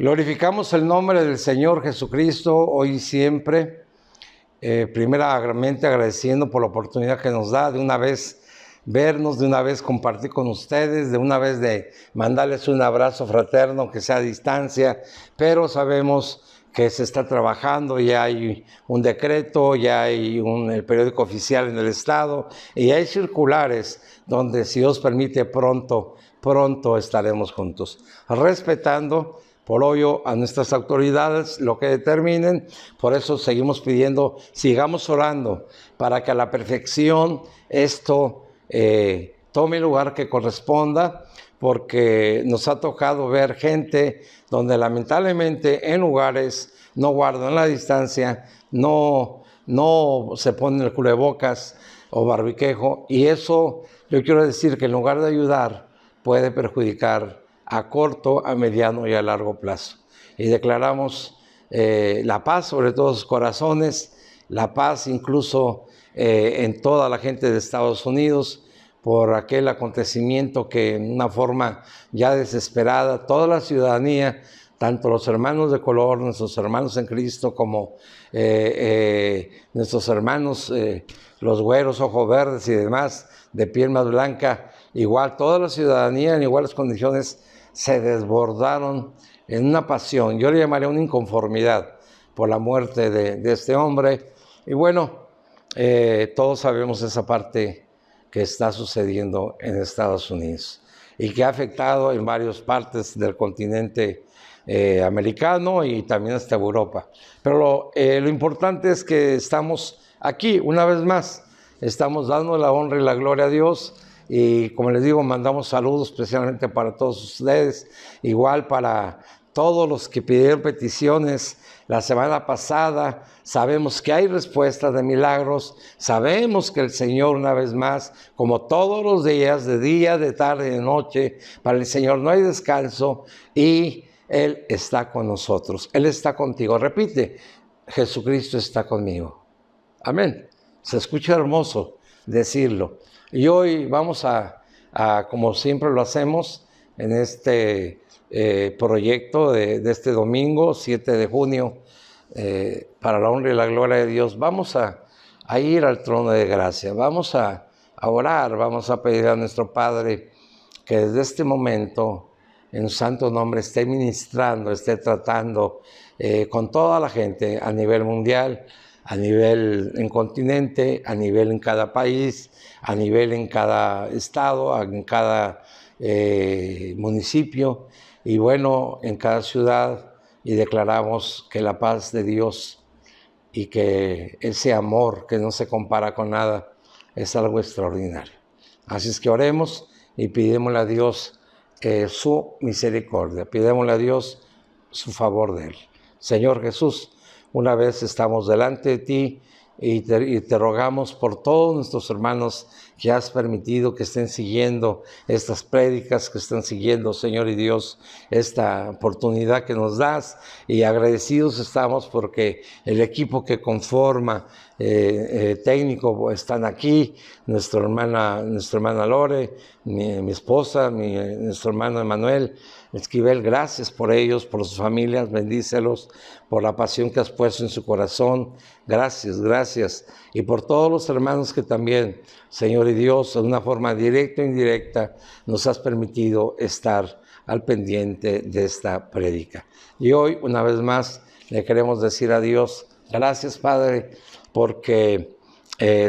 Glorificamos el nombre del Señor Jesucristo hoy y siempre, primeramente agradeciendo por la oportunidad que nos da de una vez vernos, de una vez compartir con ustedes, de una vez de mandarles un abrazo fraterno que sea a distancia, pero sabemos que se está trabajando, ya hay un decreto, ya hay el periódico oficial en el estado y hay circulares donde, si Dios permite, pronto estaremos juntos, respetando por obvio a nuestras autoridades lo que determinen. Por eso seguimos pidiendo, sigamos orando para que a la perfección esto tome el lugar que corresponda, porque nos ha tocado ver gente donde lamentablemente en lugares no guardan la distancia, no se ponen el cubrebocas o barbiquejo, y eso yo quiero decir que en lugar de ayudar puede perjudicar a corto, a mediano y a largo plazo. Y declaramos la paz sobre todos los corazones, la paz incluso en toda la gente de Estados Unidos, por aquel acontecimiento que en una forma ya desesperada, toda la ciudadanía, tanto los hermanos de color, nuestros hermanos en Cristo, como nuestros hermanos, los güeros, ojos verdes y demás, de piel más blanca, igual toda la ciudadanía en iguales condiciones se desbordaron en una pasión, yo le llamaría una inconformidad por la muerte de este hombre. Y bueno, todos sabemos esa parte que está sucediendo en Estados Unidos y que ha afectado en varias partes del continente americano y también hasta Europa. Pero lo importante es que estamos aquí una vez más, estamos dando la honra y la gloria a Dios. Y como les digo, mandamos saludos especialmente para todos ustedes, igual para todos los que pidieron peticiones la semana pasada. Sabemos que hay respuestas de milagros, sabemos que el Señor una vez más, como todos los días, de día, de tarde, de noche, para el Señor no hay descanso y Él está con nosotros, Él está contigo. Repite, Jesucristo está conmigo. Amén. Se escucha hermoso decirlo. Y hoy vamos a como siempre lo hacemos, en este proyecto de este domingo, 7 de junio, para la honra y la gloria de Dios, vamos a ir al trono de gracia, vamos a orar, vamos a pedir a nuestro Padre que desde este momento, en su santo nombre, esté ministrando, esté tratando con toda la gente a nivel mundial, a nivel en continente, a nivel en cada país, a nivel en cada estado, en cada municipio y bueno, en cada ciudad, y declaramos que la paz de Dios y que ese amor que no se compara con nada es algo extraordinario. Así es que oremos y pidémosle a Dios su misericordia, pidémosle a Dios su favor de Él. Señor Jesús, una vez estamos delante de ti y te rogamos por todos nuestros hermanos que has permitido que estén siguiendo estas prédicas, que estén siguiendo, Señor y Dios, esta oportunidad que nos das, y agradecidos estamos porque el equipo que conforma técnico están aquí, nuestra hermana Lore, mi esposa, nuestro hermano Emanuel Esquivel. Gracias por ellos, por sus familias, bendícelos, por la pasión que has puesto en su corazón. Gracias. Y por todos los hermanos que también, Señor y Dios, de una forma directa o indirecta, nos has permitido estar al pendiente de esta prédica. Y hoy, una vez más, le queremos decir a Dios, gracias, Padre, porque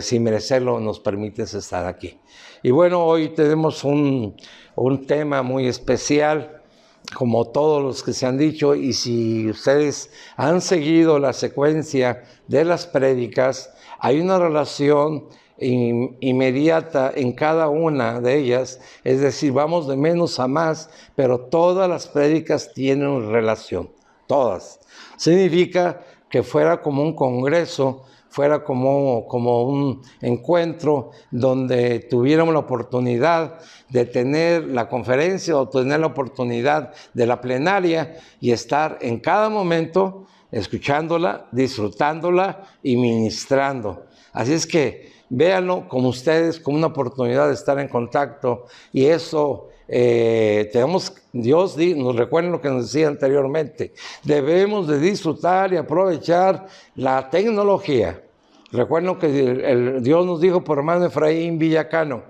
sin merecerlo nos permites estar aquí. Y bueno, hoy tenemos un tema muy especial, como todos los que se han dicho, y si ustedes han seguido la secuencia de las prédicas, hay una relación inmediata en cada una de ellas, es decir, vamos de menos a más, pero todas las prédicas tienen relación, todas. Significa que fuera como un congreso, fuera como un encuentro donde tuviéramos la oportunidad de tener la conferencia o tener la oportunidad de la plenaria y estar en cada momento escuchándola, disfrutándola y ministrando. Así es que véanlo como ustedes, como una oportunidad de estar en contacto, y eso Dios nos recuerda lo que nos decía anteriormente, debemos de disfrutar y aprovechar la tecnología. Recuerdo que Dios nos dijo por hermano Efraín Villacano,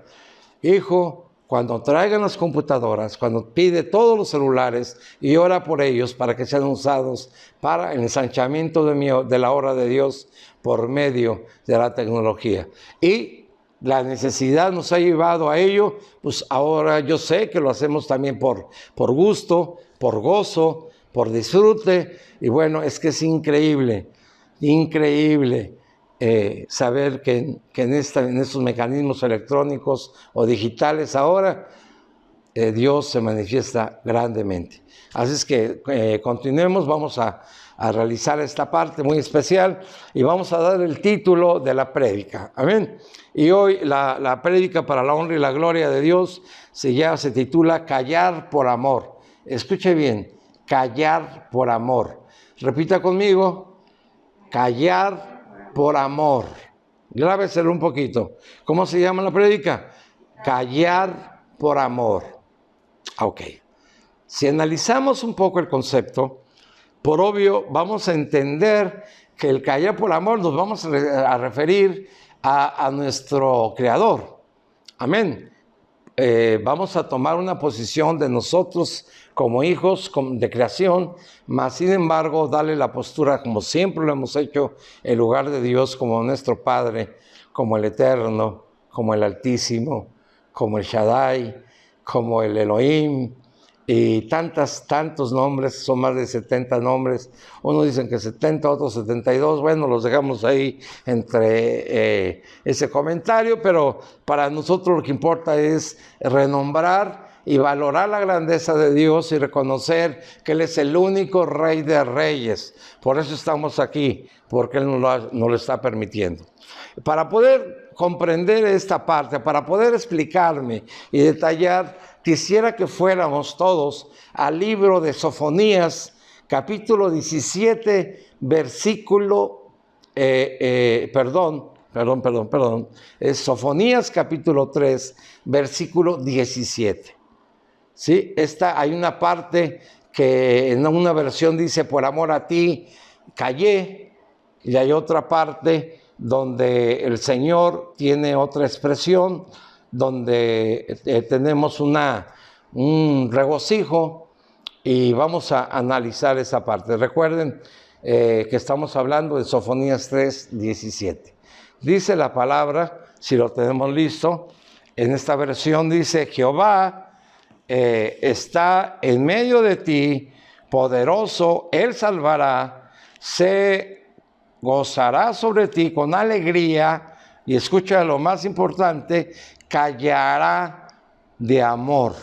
hijo, cuando traigan las computadoras, cuando pide todos los celulares y ora por ellos para que sean usados para el ensanchamiento de la obra de Dios por medio de la tecnología. Y la necesidad nos ha llevado a ello, pues ahora yo sé que lo hacemos también por gusto, por gozo, por disfrute. Y bueno, es que es increíble saber que en estos mecanismos electrónicos o digitales ahora Dios se manifiesta grandemente. Así es que continuemos, vamos a realizar esta parte muy especial y vamos a dar el título de la prédica. Amén. Y hoy la prédica para la honra y la gloria de Dios se titula Callar por amor. Escuche bien, callar por amor. Repita conmigo, callar por amor. Grábeselo un poquito. ¿Cómo se llama la prédica? Callar por amor. Ok. Si analizamos un poco el concepto, por obvio vamos a entender que el callar por amor nos vamos a referir a nuestro Creador. Amén. Vamos a tomar una posición de nosotros como hijos de creación, mas sin embargo darle la postura como siempre lo hemos hecho en lugar de Dios, como nuestro Padre, como el Eterno, como el Altísimo, como el Shaddai, como el Elohim, y tantos nombres, son más de 70 nombres, unos dicen que 70, otros 72, bueno, los dejamos ahí entre ese comentario, pero para nosotros lo que importa es renombrar y valorar la grandeza de Dios y reconocer que Él es el único Rey de Reyes. Por eso estamos aquí, porque Él nos lo está permitiendo. Para poder comprender esta parte, para poder explicarme y detallar, quisiera que fuéramos todos al libro de Sofonías, capítulo 17, versículo, es Sofonías capítulo 3, versículo 17. ¿Sí? Hay una parte que en una versión dice, por amor a ti callé, y hay otra parte donde el Señor tiene otra expresión, donde tenemos un regocijo, y vamos a analizar esa parte. Recuerden que estamos hablando de Sofonías 3, 17. Dice la palabra, si lo tenemos listo, en esta versión dice, Jehová está en medio de ti, poderoso, Él salvará, se gozará sobre ti con alegría, y escucha lo más importante, callará de amor.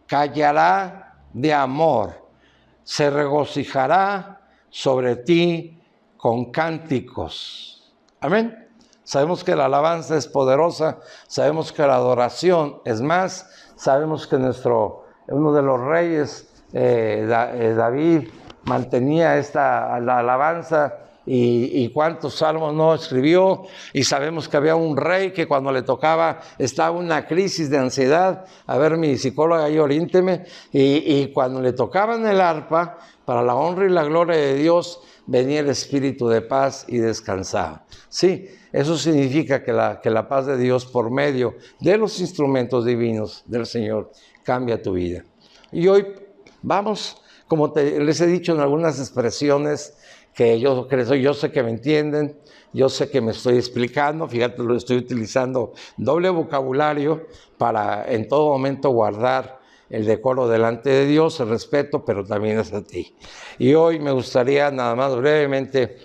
Callará de amor. Se regocijará sobre ti con cánticos. Amén. Sabemos que la alabanza es poderosa, sabemos que la adoración es más, sabemos que uno de los reyes, David, mantenía la alabanza y cuántos salmos no escribió, y sabemos que había un rey que cuando le tocaba estaba en una crisis de ansiedad. A ver, mi psicóloga ahí, oriénteme, y cuando le tocaban el arpa, para la honra y la gloria de Dios, venía el espíritu de paz y descansaba. Sí, eso significa que la paz de Dios por medio de los instrumentos divinos del Señor cambia tu vida. Y hoy vamos, como les he dicho en algunas expresiones que yo sé que me entienden, yo sé que me estoy explicando, fíjate, lo estoy utilizando doble vocabulario para en todo momento guardar el decoro delante de Dios, el respeto, pero también es a ti. Y hoy me gustaría nada más brevemente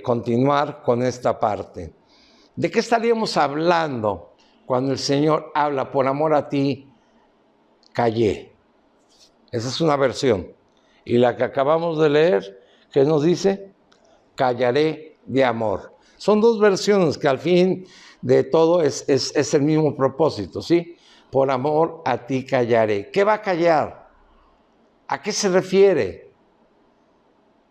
continuar con esta parte. ¿De qué estaríamos hablando cuando el Señor habla, por amor a ti, callé? Esa es una versión. Y la que acabamos de leer, ¿qué nos dice? Callaré de amor. Son dos versiones que al fin de todo es el mismo propósito, ¿sí? Por amor a ti callaré. ¿Qué va a callar? ¿A qué se refiere?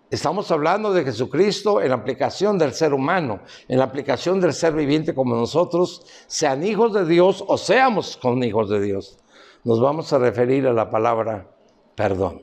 Estamos hablando de Jesucristo en la aplicación del ser humano, en la aplicación del ser viviente como nosotros, sean hijos de Dios o seamos con hijos de Dios. Nos vamos a referir a la palabra perdón.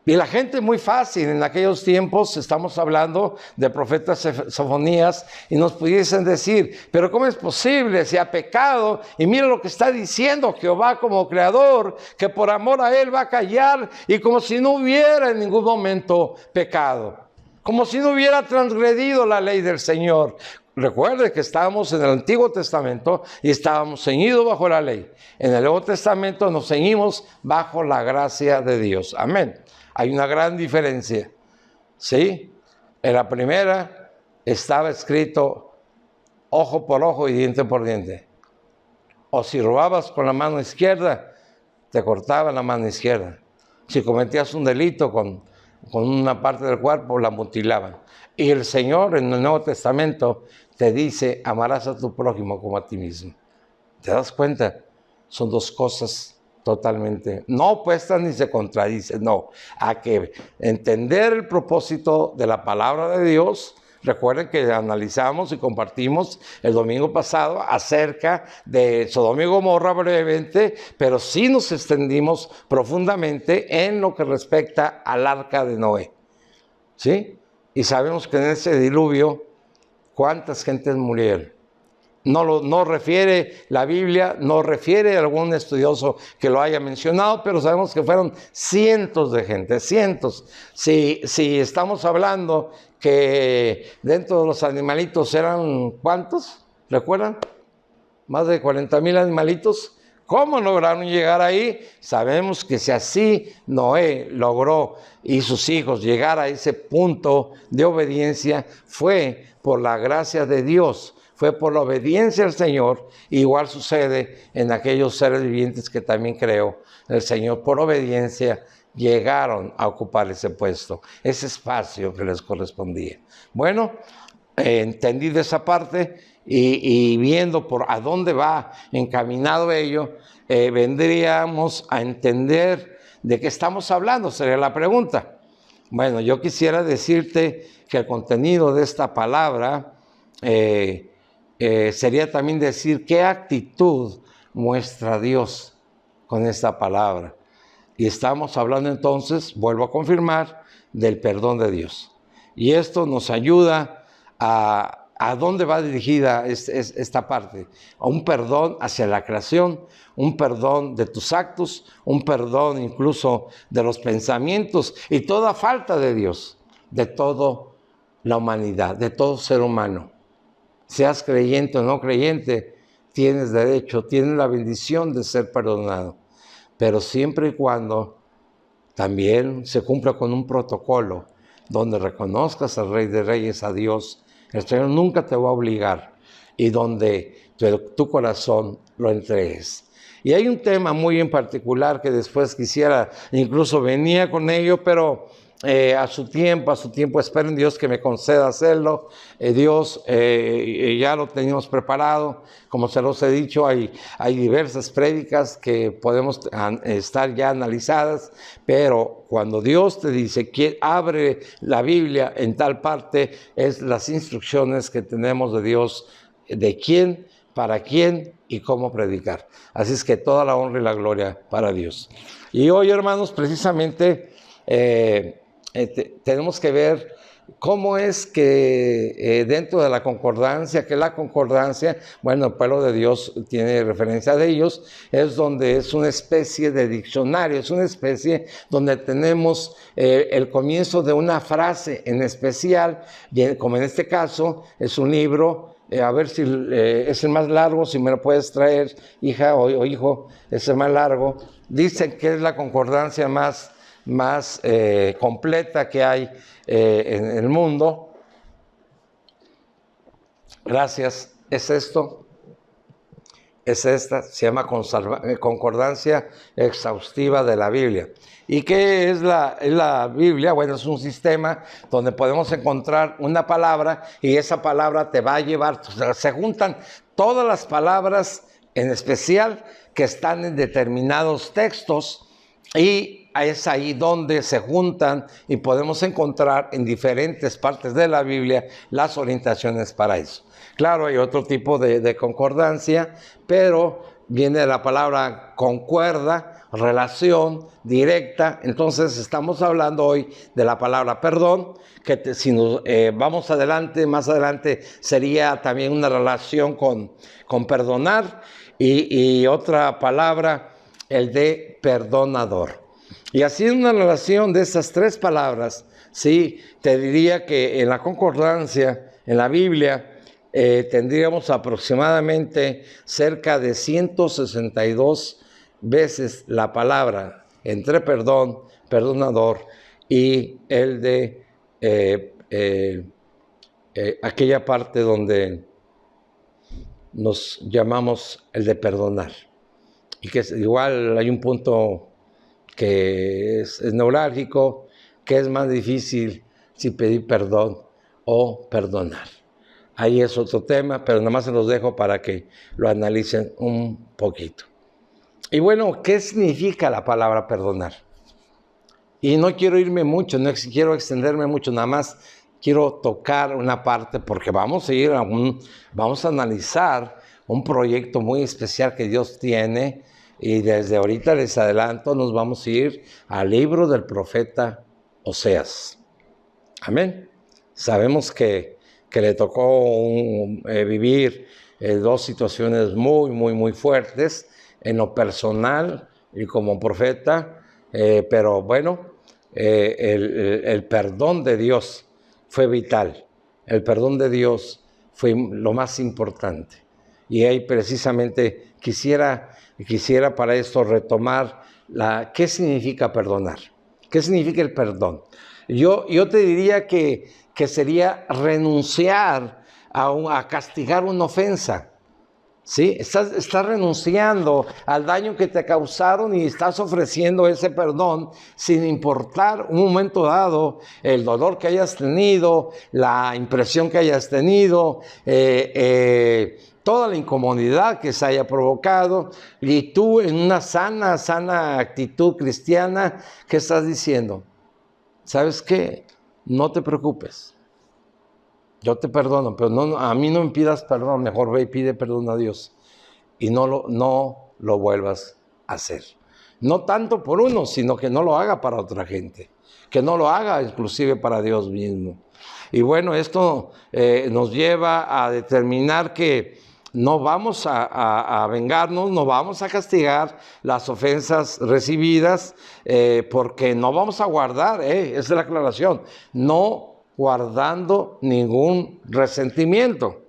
Y la gente muy fácil, en aquellos tiempos estamos hablando de profetas Sofonías y nos pudiesen decir, pero ¿cómo es posible si ha pecado? Y mira lo que está diciendo Jehová como creador, que por amor a él va a callar y como si no hubiera en ningún momento pecado, como si no hubiera transgredido la ley del Señor. Recuerde que estábamos en el Antiguo Testamento y estábamos ceñidos bajo la ley. En el Nuevo Testamento nos ceñimos bajo la gracia de Dios. Amén. Hay una gran diferencia, ¿sí? En la primera estaba escrito ojo por ojo y diente por diente. O si robabas con la mano izquierda, te cortaban la mano izquierda. Si cometías un delito con una parte del cuerpo, la mutilaban. Y el Señor en el Nuevo Testamento te dice, amarás a tu prójimo como a ti mismo. ¿Te das cuenta? Son dos cosas totalmente no opuestas ni se contradicen, no. Hay que entender el propósito de la palabra de Dios. Recuerden que analizamos y compartimos el domingo pasado acerca de Sodoma y Gomorra brevemente, pero sí nos extendimos profundamente en lo que respecta al arca de Noé, ¿sí? Y sabemos que en ese diluvio, ¿cuántas gentes murieron? No refiere la Biblia, no refiere a algún estudioso que lo haya mencionado, pero sabemos que fueron cientos de gente, cientos. Si estamos hablando que dentro de los animalitos eran, ¿cuántos? ¿Recuerdan? Más de 40,000 animalitos. ¿Cómo lograron llegar ahí? Sabemos que si así Noé logró y sus hijos llegar a ese punto de obediencia, fue por la gracia de Dios. Fue por la obediencia al Señor. Igual sucede en aquellos seres vivientes que también creó el Señor. Por obediencia llegaron a ocupar ese puesto, ese espacio que les correspondía. Bueno, entendí de esa parte y viendo por a dónde va encaminado ello, vendríamos a entender de qué estamos hablando, sería la pregunta. Bueno, yo quisiera decirte que el contenido de esta palabra sería también decir qué actitud muestra Dios con esta palabra. Y estamos hablando entonces, vuelvo a confirmar, del perdón de Dios. Y esto nos ayuda a dónde va dirigida esta parte. A un perdón hacia la creación, un perdón de tus actos, un perdón incluso de los pensamientos y toda falta de Dios, de toda la humanidad, de todo ser humano. Seas creyente o no creyente, tienes derecho, tienes la bendición de ser perdonado. Pero siempre y cuando también se cumpla con un protocolo donde reconozcas al Rey de Reyes, a Dios, el Señor nunca te va a obligar, y donde tu corazón lo entregues. Y hay un tema muy en particular que después quisiera, incluso venía con ello, pero a su tiempo, espero en Dios que me conceda hacerlo. Dios ya lo teníamos preparado, como se los he dicho, hay diversas prédicas que podemos estar ya analizadas, pero cuando Dios te dice que abre la Biblia en tal parte, es las instrucciones que tenemos de Dios, de quién, para quién y cómo predicar. Así es que toda la honra y la gloria para Dios. Y hoy, hermanos, precisamente tenemos que ver cómo es que dentro de la concordancia, bueno, el pueblo de Dios tiene referencia de ellos, es donde es una especie de diccionario, es una especie donde tenemos el comienzo de una frase en especial, como en este caso es un libro. A ver si es el más largo, si me lo puedes traer, hija o hijo, es el más largo. Dicen que es la concordancia más completa que hay en el mundo. Gracias. Es esto. Es esta. Se llama Concordancia Exhaustiva de la Biblia. ¿Y qué es la Biblia? Bueno, es un sistema donde podemos encontrar una palabra y esa palabra te va a llevar. Se juntan todas las palabras en especial que están en determinados textos Y es ahí donde se juntan y podemos encontrar en diferentes partes de la Biblia las orientaciones para eso. Claro, hay otro tipo de concordancia, pero viene de la palabra concuerda, relación directa. Entonces estamos hablando hoy de la palabra perdón, que si nos vamos adelante, más adelante sería también una relación con perdonar, y otra palabra, el de perdonador. Y así en una relación de esas tres palabras, sí, te diría que en la concordancia, en la Biblia, tendríamos aproximadamente cerca de 162 veces la palabra entre perdón, perdonador y el de aquella parte donde nos llamamos el de perdonar. Y que igual hay un punto que es neurálgico, que es más difícil si pedir perdón o perdonar. Ahí es otro tema, pero nada más se los dejo para que lo analicen un poquito. Y bueno, ¿qué significa la palabra perdonar? Y no quiero irme mucho, no quiero extenderme mucho, nada más quiero tocar una parte porque vamos a analizar un proyecto muy especial que Dios tiene, y desde ahorita les adelanto, nos vamos a ir al libro del profeta Oseas. Amén. Sabemos que le tocó vivir dos situaciones muy fuertes en lo personal y como profeta, pero bueno, el perdón de Dios fue vital. El perdón de Dios fue lo más importante. Y ahí precisamente quisiera para esto retomar qué significa perdonar. ¿Qué significa el perdón? Yo te diría que sería renunciar a castigar una ofensa. ¿Sí? Estás renunciando al daño que te causaron y estás ofreciendo ese perdón sin importar un momento dado el dolor que hayas tenido, la impresión que hayas tenido, toda la incomodidad que se haya provocado. Y tú, en una sana actitud cristiana, ¿qué estás diciendo? ¿Sabes qué? No te preocupes. Yo te perdono, pero a mí no me pidas perdón, mejor ve y pide perdón a Dios. Y no lo vuelvas a hacer. No tanto por uno, sino que no lo haga para otra gente. Que no lo haga inclusive para Dios mismo. Y bueno, esto nos lleva a determinar que no vamos a vengarnos, no vamos a castigar las ofensas recibidas, porque no vamos a guardar, esa es la aclaración, no guardando ningún resentimiento.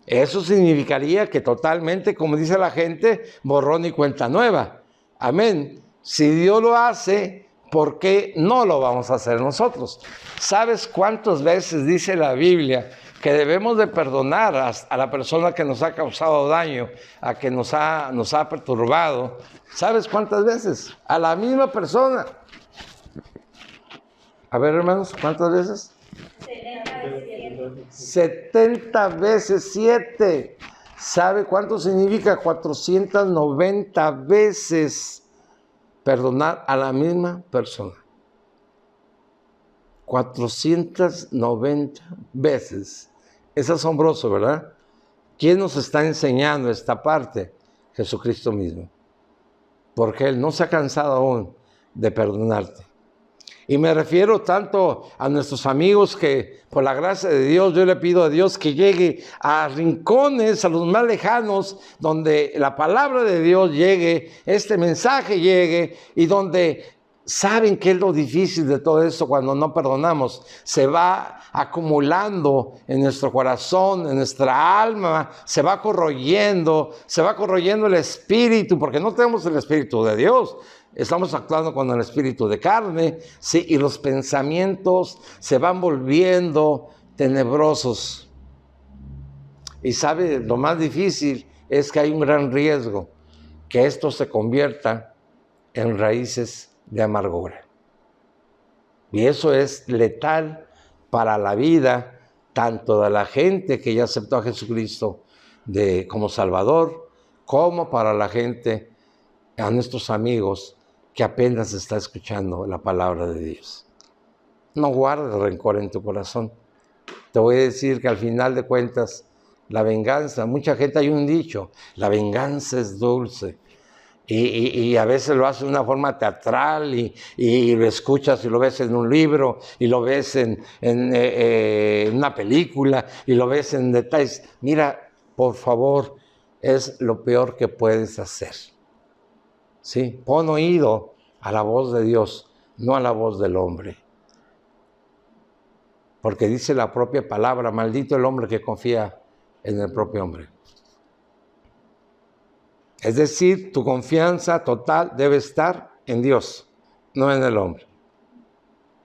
Eso significaría que totalmente, como dice la gente, borrón y cuenta nueva. Amén. Si Dios lo hace, ¿por qué no lo vamos a hacer nosotros? ¿Sabes cuántas veces dice la Biblia que debemos de perdonar a la persona que nos ha causado daño, a que nos ha perturbado? ¿Sabes cuántas veces? A la misma persona. A ver, hermanos, ¿cuántas veces? 70 veces 7. ¿Sabe cuánto significa? 490 veces perdonar a la misma persona. 490 veces. Es asombroso, ¿verdad? ¿Quién nos está enseñando esta parte? Jesucristo mismo. Porque Él no se ha cansado aún de perdonarte. Y me refiero tanto a nuestros amigos que por la gracia de Dios yo le pido a Dios que llegue a rincones, a los más lejanos, donde la palabra de Dios llegue, este mensaje llegue, y donde saben que es lo difícil de todo esto cuando no perdonamos. Se va acumulando en nuestro corazón, en nuestra alma, se va corroyendo el espíritu, porque no tenemos el espíritu de Dios. Estamos actuando con el espíritu de carne, ¿sí? Y los pensamientos se van volviendo tenebrosos. Y sabe, lo más difícil es que hay un gran riesgo, que esto se convierta en raíces de amargura. Y eso es letal para la vida, tanto de la gente que ya aceptó a Jesucristo como Salvador, como para la gente, a nuestros amigos, que apenas está escuchando la palabra de Dios. No guardes rencor en tu corazón. Te voy a decir que al final de cuentas, la venganza, mucha gente, hay un dicho, la venganza es dulce. Y a veces lo hace de una forma teatral y lo escuchas y lo ves en un libro y lo ves en una película y lo ves en detalles. Mira, por favor, es lo peor que puedes hacer. ¿Sí? Pon oído a la voz de Dios, no a la voz del hombre. Porque dice la propia palabra, maldito el hombre que confía en el propio hombre. Es decir, tu confianza total debe estar en Dios, no en el hombre.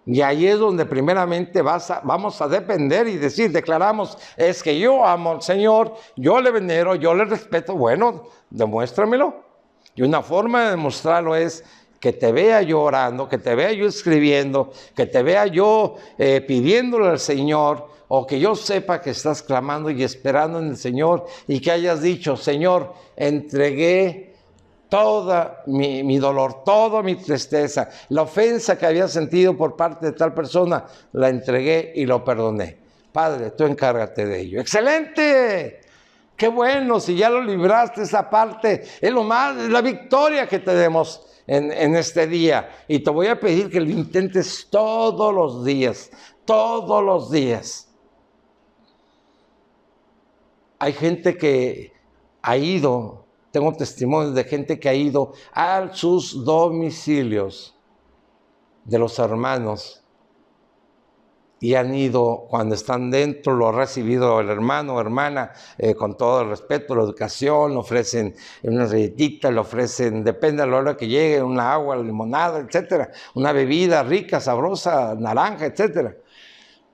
Y ahí es donde primeramente vamos a depender y decir, declaramos, es que yo amo al Señor, yo le venero, yo le respeto. Bueno, demuéstramelo. Y una forma de demostrarlo es que te vea yo orando, que te vea yo escribiendo, que te vea yo pidiéndole al Señor, o que yo sepa que estás clamando y esperando en el Señor y que hayas dicho, Señor, entregué todo mi dolor, toda mi tristeza, la ofensa que había sentido por parte de tal persona, la entregué y lo perdoné. Padre, tú encárgate de ello. ¡Excelente! ¡Qué bueno! Si ya lo libraste esa parte, es la victoria que tenemos en este día. Y te voy a pedir que lo intentes todos los días, todos los días. Hay gente que ha ido, tengo testimonios de gente que ha ido a sus domicilios de los hermanos y han ido, cuando están dentro, lo ha recibido el hermano o hermana con todo el respeto, la educación, le ofrecen una galletita, le ofrecen, depende de la hora que llegue, una agua, limonada, etcétera, una bebida rica, sabrosa, naranja, etcétera.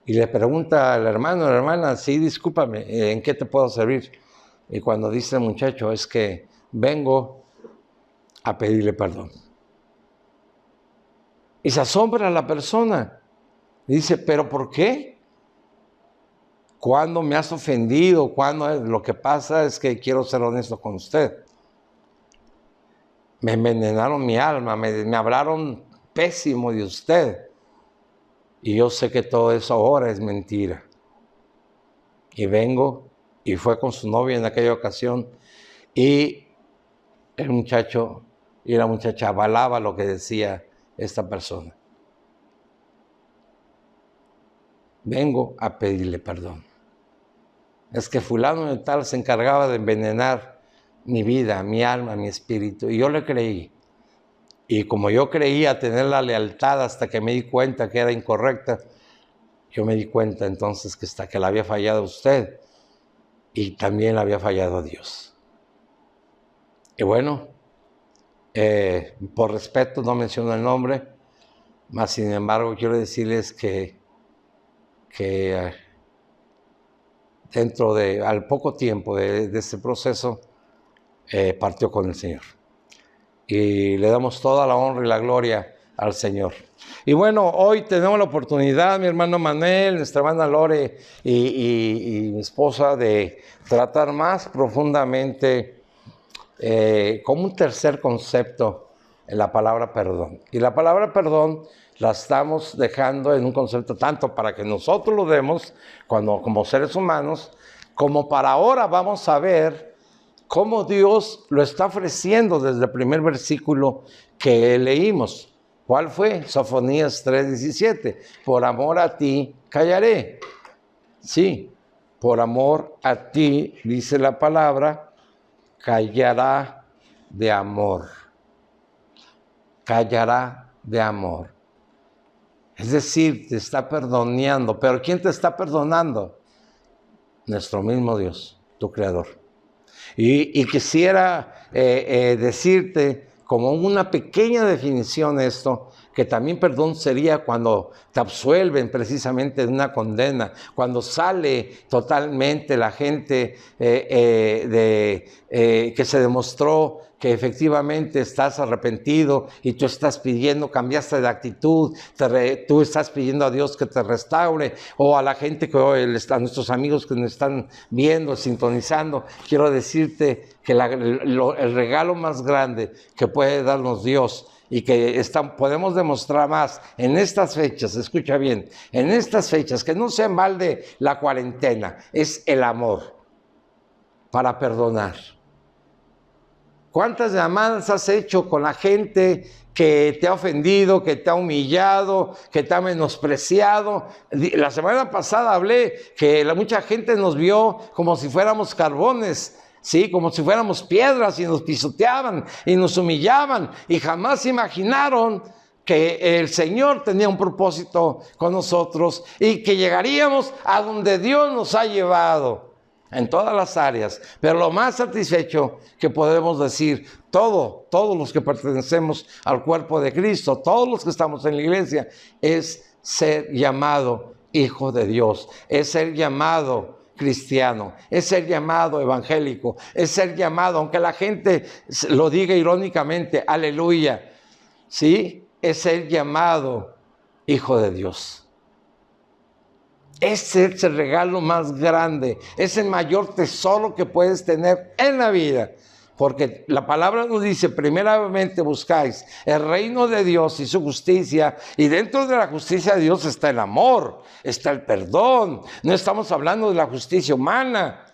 Y le pregunta al hermano o la hermana, sí, discúlpame, ¿en qué te puedo servir? Y cuando dice el muchacho, es que vengo a pedirle perdón. Y se asombra la persona. Y dice, ¿pero por qué? ¿Cuándo me has ofendido? Lo que pasa es que quiero ser honesto con usted. Me envenenaron mi alma, me hablaron pésimo de usted. Y yo sé que todo eso ahora es mentira. Y vengo, y fue con su novia en aquella ocasión, y el muchacho y la muchacha avalaba lo que decía esta persona. Vengo a pedirle perdón. Es que fulano de tal se encargaba de envenenar mi vida, mi alma, mi espíritu, y yo le creí. Y como yo creía tener la lealtad hasta que me di cuenta que era incorrecta, yo me di cuenta entonces que le había fallado a usted y también le había fallado a Dios. Y bueno, por respeto no menciono el nombre, mas sin embargo quiero decirles que al poco tiempo de este proceso, partió con el Señor. Y le damos toda la honra y la gloria al Señor. Y bueno, hoy tenemos la oportunidad, mi hermano Manuel, nuestra hermana Lore y mi esposa, de tratar más profundamente como un tercer concepto en la palabra perdón. Y la palabra perdón la estamos dejando en un concepto tanto para que nosotros lo demos como seres humanos, como para ahora vamos a ver cómo Dios lo está ofreciendo desde el primer versículo que leímos. ¿Cuál fue? Sofonías 3:17. Por amor a ti callaré. Sí, por amor a ti, dice la palabra, callará de amor. Callará de amor. Es decir, te está perdonando. ¿Pero quién te está perdonando? Nuestro mismo Dios, tu Creador. Y quisiera decirte como una pequeña definición esto, que también perdón sería cuando te absuelven precisamente de una condena, cuando sale totalmente la gente que se demostró que efectivamente estás arrepentido y tú estás pidiendo, cambiaste de actitud, tú estás pidiendo a Dios que te restaure, o a la gente a nuestros amigos que nos están viendo, sintonizando, quiero decirte que el regalo más grande que puede darnos Dios y que podemos demostrar más en estas fechas, escucha bien, en estas fechas, que no sea en balde la cuarentena, es el amor para perdonar. ¿Cuántas llamadas has hecho con la gente que te ha ofendido, que te ha humillado, que te ha menospreciado? La semana pasada hablé que mucha gente nos vio como si fuéramos carbones, ¿sí? Como si fuéramos piedras, y nos pisoteaban y nos humillaban, y jamás imaginaron que el Señor tenía un propósito con nosotros y que llegaríamos a donde Dios nos ha llevado. En todas las áreas, pero lo más satisfecho que podemos decir, todos los que pertenecemos al cuerpo de Cristo, todos los que estamos en la iglesia, es ser llamado hijo de Dios, es ser llamado cristiano, es ser llamado evangélico, es ser llamado, aunque la gente lo diga irónicamente, aleluya, ¿sí? Es ser llamado hijo de Dios. Ese es el regalo más grande, es el mayor tesoro que puedes tener en la vida. Porque la palabra nos dice, primeramente buscáis el reino de Dios y su justicia, y dentro de la justicia de Dios está el amor, está el perdón. No estamos hablando de la justicia humana,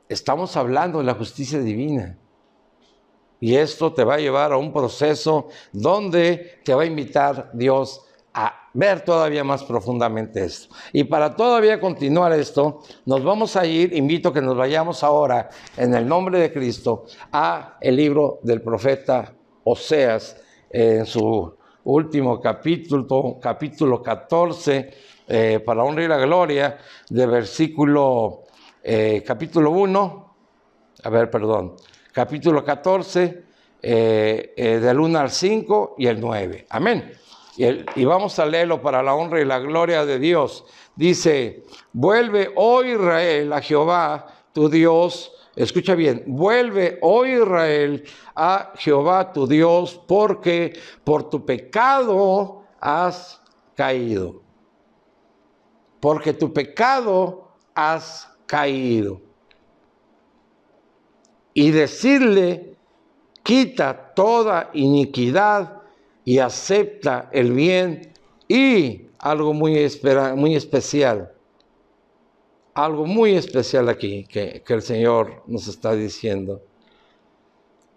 estamos hablando de la justicia divina. Y esto te va a llevar a un proceso donde te va a invitar Dios a ver todavía más profundamente esto. Y para todavía continuar esto, nos vamos a ir, invito a que nos vayamos ahora, en el nombre de Cristo, a el libro del profeta Oseas, en su último capítulo 14, para la honra y la gloria, de capítulo 1, capítulo 14, del 1 al 5 y el 9. Amén. Y vamos a leerlo para la honra y la gloria de Dios. Dice, vuelve, oh Israel, a Jehová tu Dios. Escucha bien, vuelve, oh Israel, a Jehová tu Dios, porque por tu pecado has caído. Porque tu pecado has caído. Y decirle, quita toda iniquidad y acepta el bien. Y algo muy especial, algo muy especial aquí que el Señor nos está diciendo,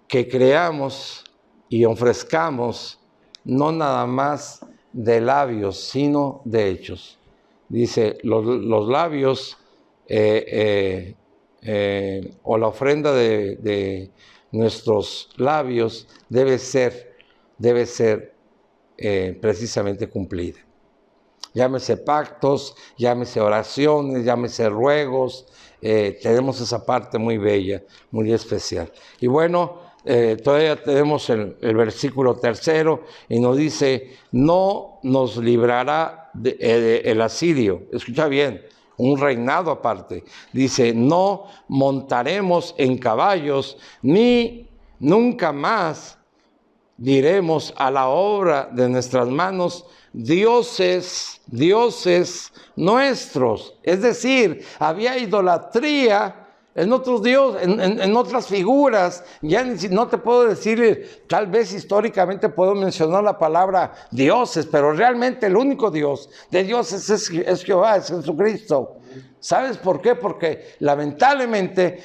que creamos y ofrezcamos no nada más de labios, sino de hechos. Dice, los labios o la ofrenda de nuestros labios debe ser precisamente cumplida. Llámese pactos, llámese oraciones, llámese ruegos, tenemos esa parte muy bella, muy especial. Y bueno, todavía tenemos el versículo 3 y nos dice, no nos librará el asirio. Escucha bien, un reinado aparte. Dice, no montaremos en caballos, ni nunca más diremos a la obra de nuestras manos, dioses nuestros. Es decir, había idolatría en otros dioses, en otras figuras. Ya no te puedo decir, tal vez históricamente puedo mencionar la palabra dioses, pero realmente el único Dios de dioses es Jehová, es Jesucristo. ¿Sabes por qué? Porque lamentablemente,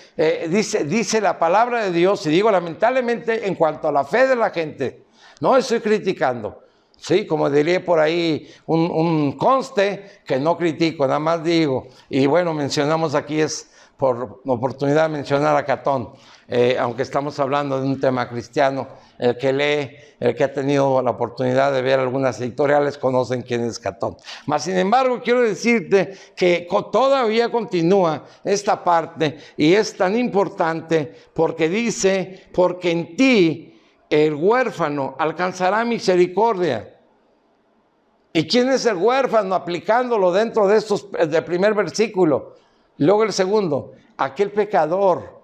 dice la palabra de Dios, y digo lamentablemente en cuanto a la fe de la gente, no estoy criticando, ¿sí? Como diría por ahí un conste que no critico, nada más digo. Y bueno, mencionamos aquí, es por oportunidad mencionar a Catón, aunque estamos hablando de un tema cristiano. El que lee, el que ha tenido la oportunidad de ver algunas editoriales, conocen quién es Catón. Mas, sin embargo, quiero decirte que todavía continúa esta parte, y es tan importante porque dice, porque en ti el huérfano alcanzará misericordia. ¿Y quién es el huérfano? Aplicándolo dentro de estos, del primer versículo. Luego el segundo, aquel pecador,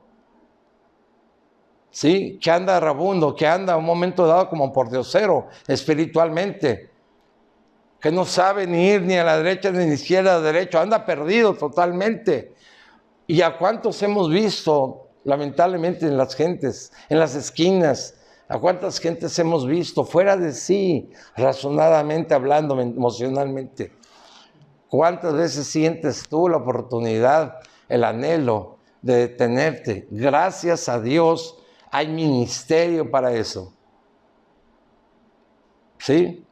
¿sí? Que anda errabundo, que anda a un momento dado como por diosero espiritualmente, que no sabe ni ir ni a la derecha ni a la izquierda, derecho, anda perdido totalmente. ¿Y a cuántos hemos visto, lamentablemente, en las gentes, en las esquinas, ¿A cuántas gentes hemos visto fuera de sí, razonadamente hablando, emocionalmente? ¿Cuántas veces sientes tú la oportunidad, el anhelo de detenerte? Gracias a Dios hay ministerio para eso. ¿Sí?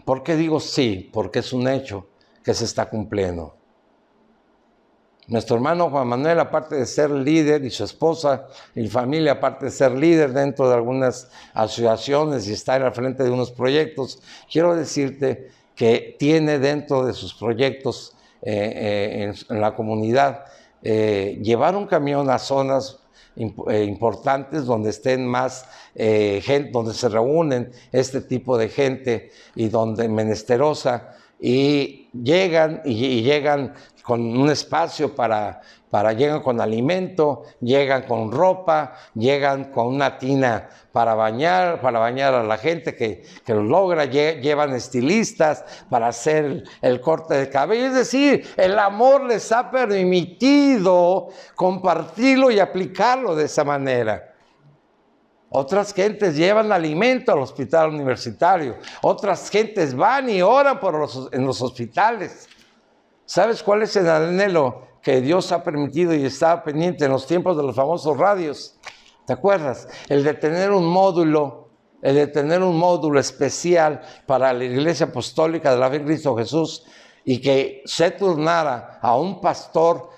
¿Por qué digo sí? Porque es un hecho que se está cumpliendo. Nuestro hermano Juan Manuel, aparte de ser líder, y su esposa y familia, aparte de ser líder dentro de algunas asociaciones y estar al frente de unos proyectos, quiero decirte que tiene dentro de sus proyectos en la comunidad llevar un camión a zonas importantes donde estén más gente, donde se reúnen este tipo de gente y donde menesterosa, y llegan con un espacio llegan con alimento, llegan con ropa, llegan con una tina para bañar a la gente que lo logra, llevan estilistas para hacer el corte de cabello. Es decir, el amor les ha permitido compartirlo y aplicarlo de esa manera. Otras gentes llevan alimento al hospital universitario. Otras gentes van y oran en los hospitales. ¿Sabes cuál es el anhelo que Dios ha permitido y está pendiente en los tiempos de los famosos radios? ¿Te acuerdas? El de tener un módulo especial para la Iglesia Apostólica de la Fe en Cristo Jesús, y que se turnara a un pastor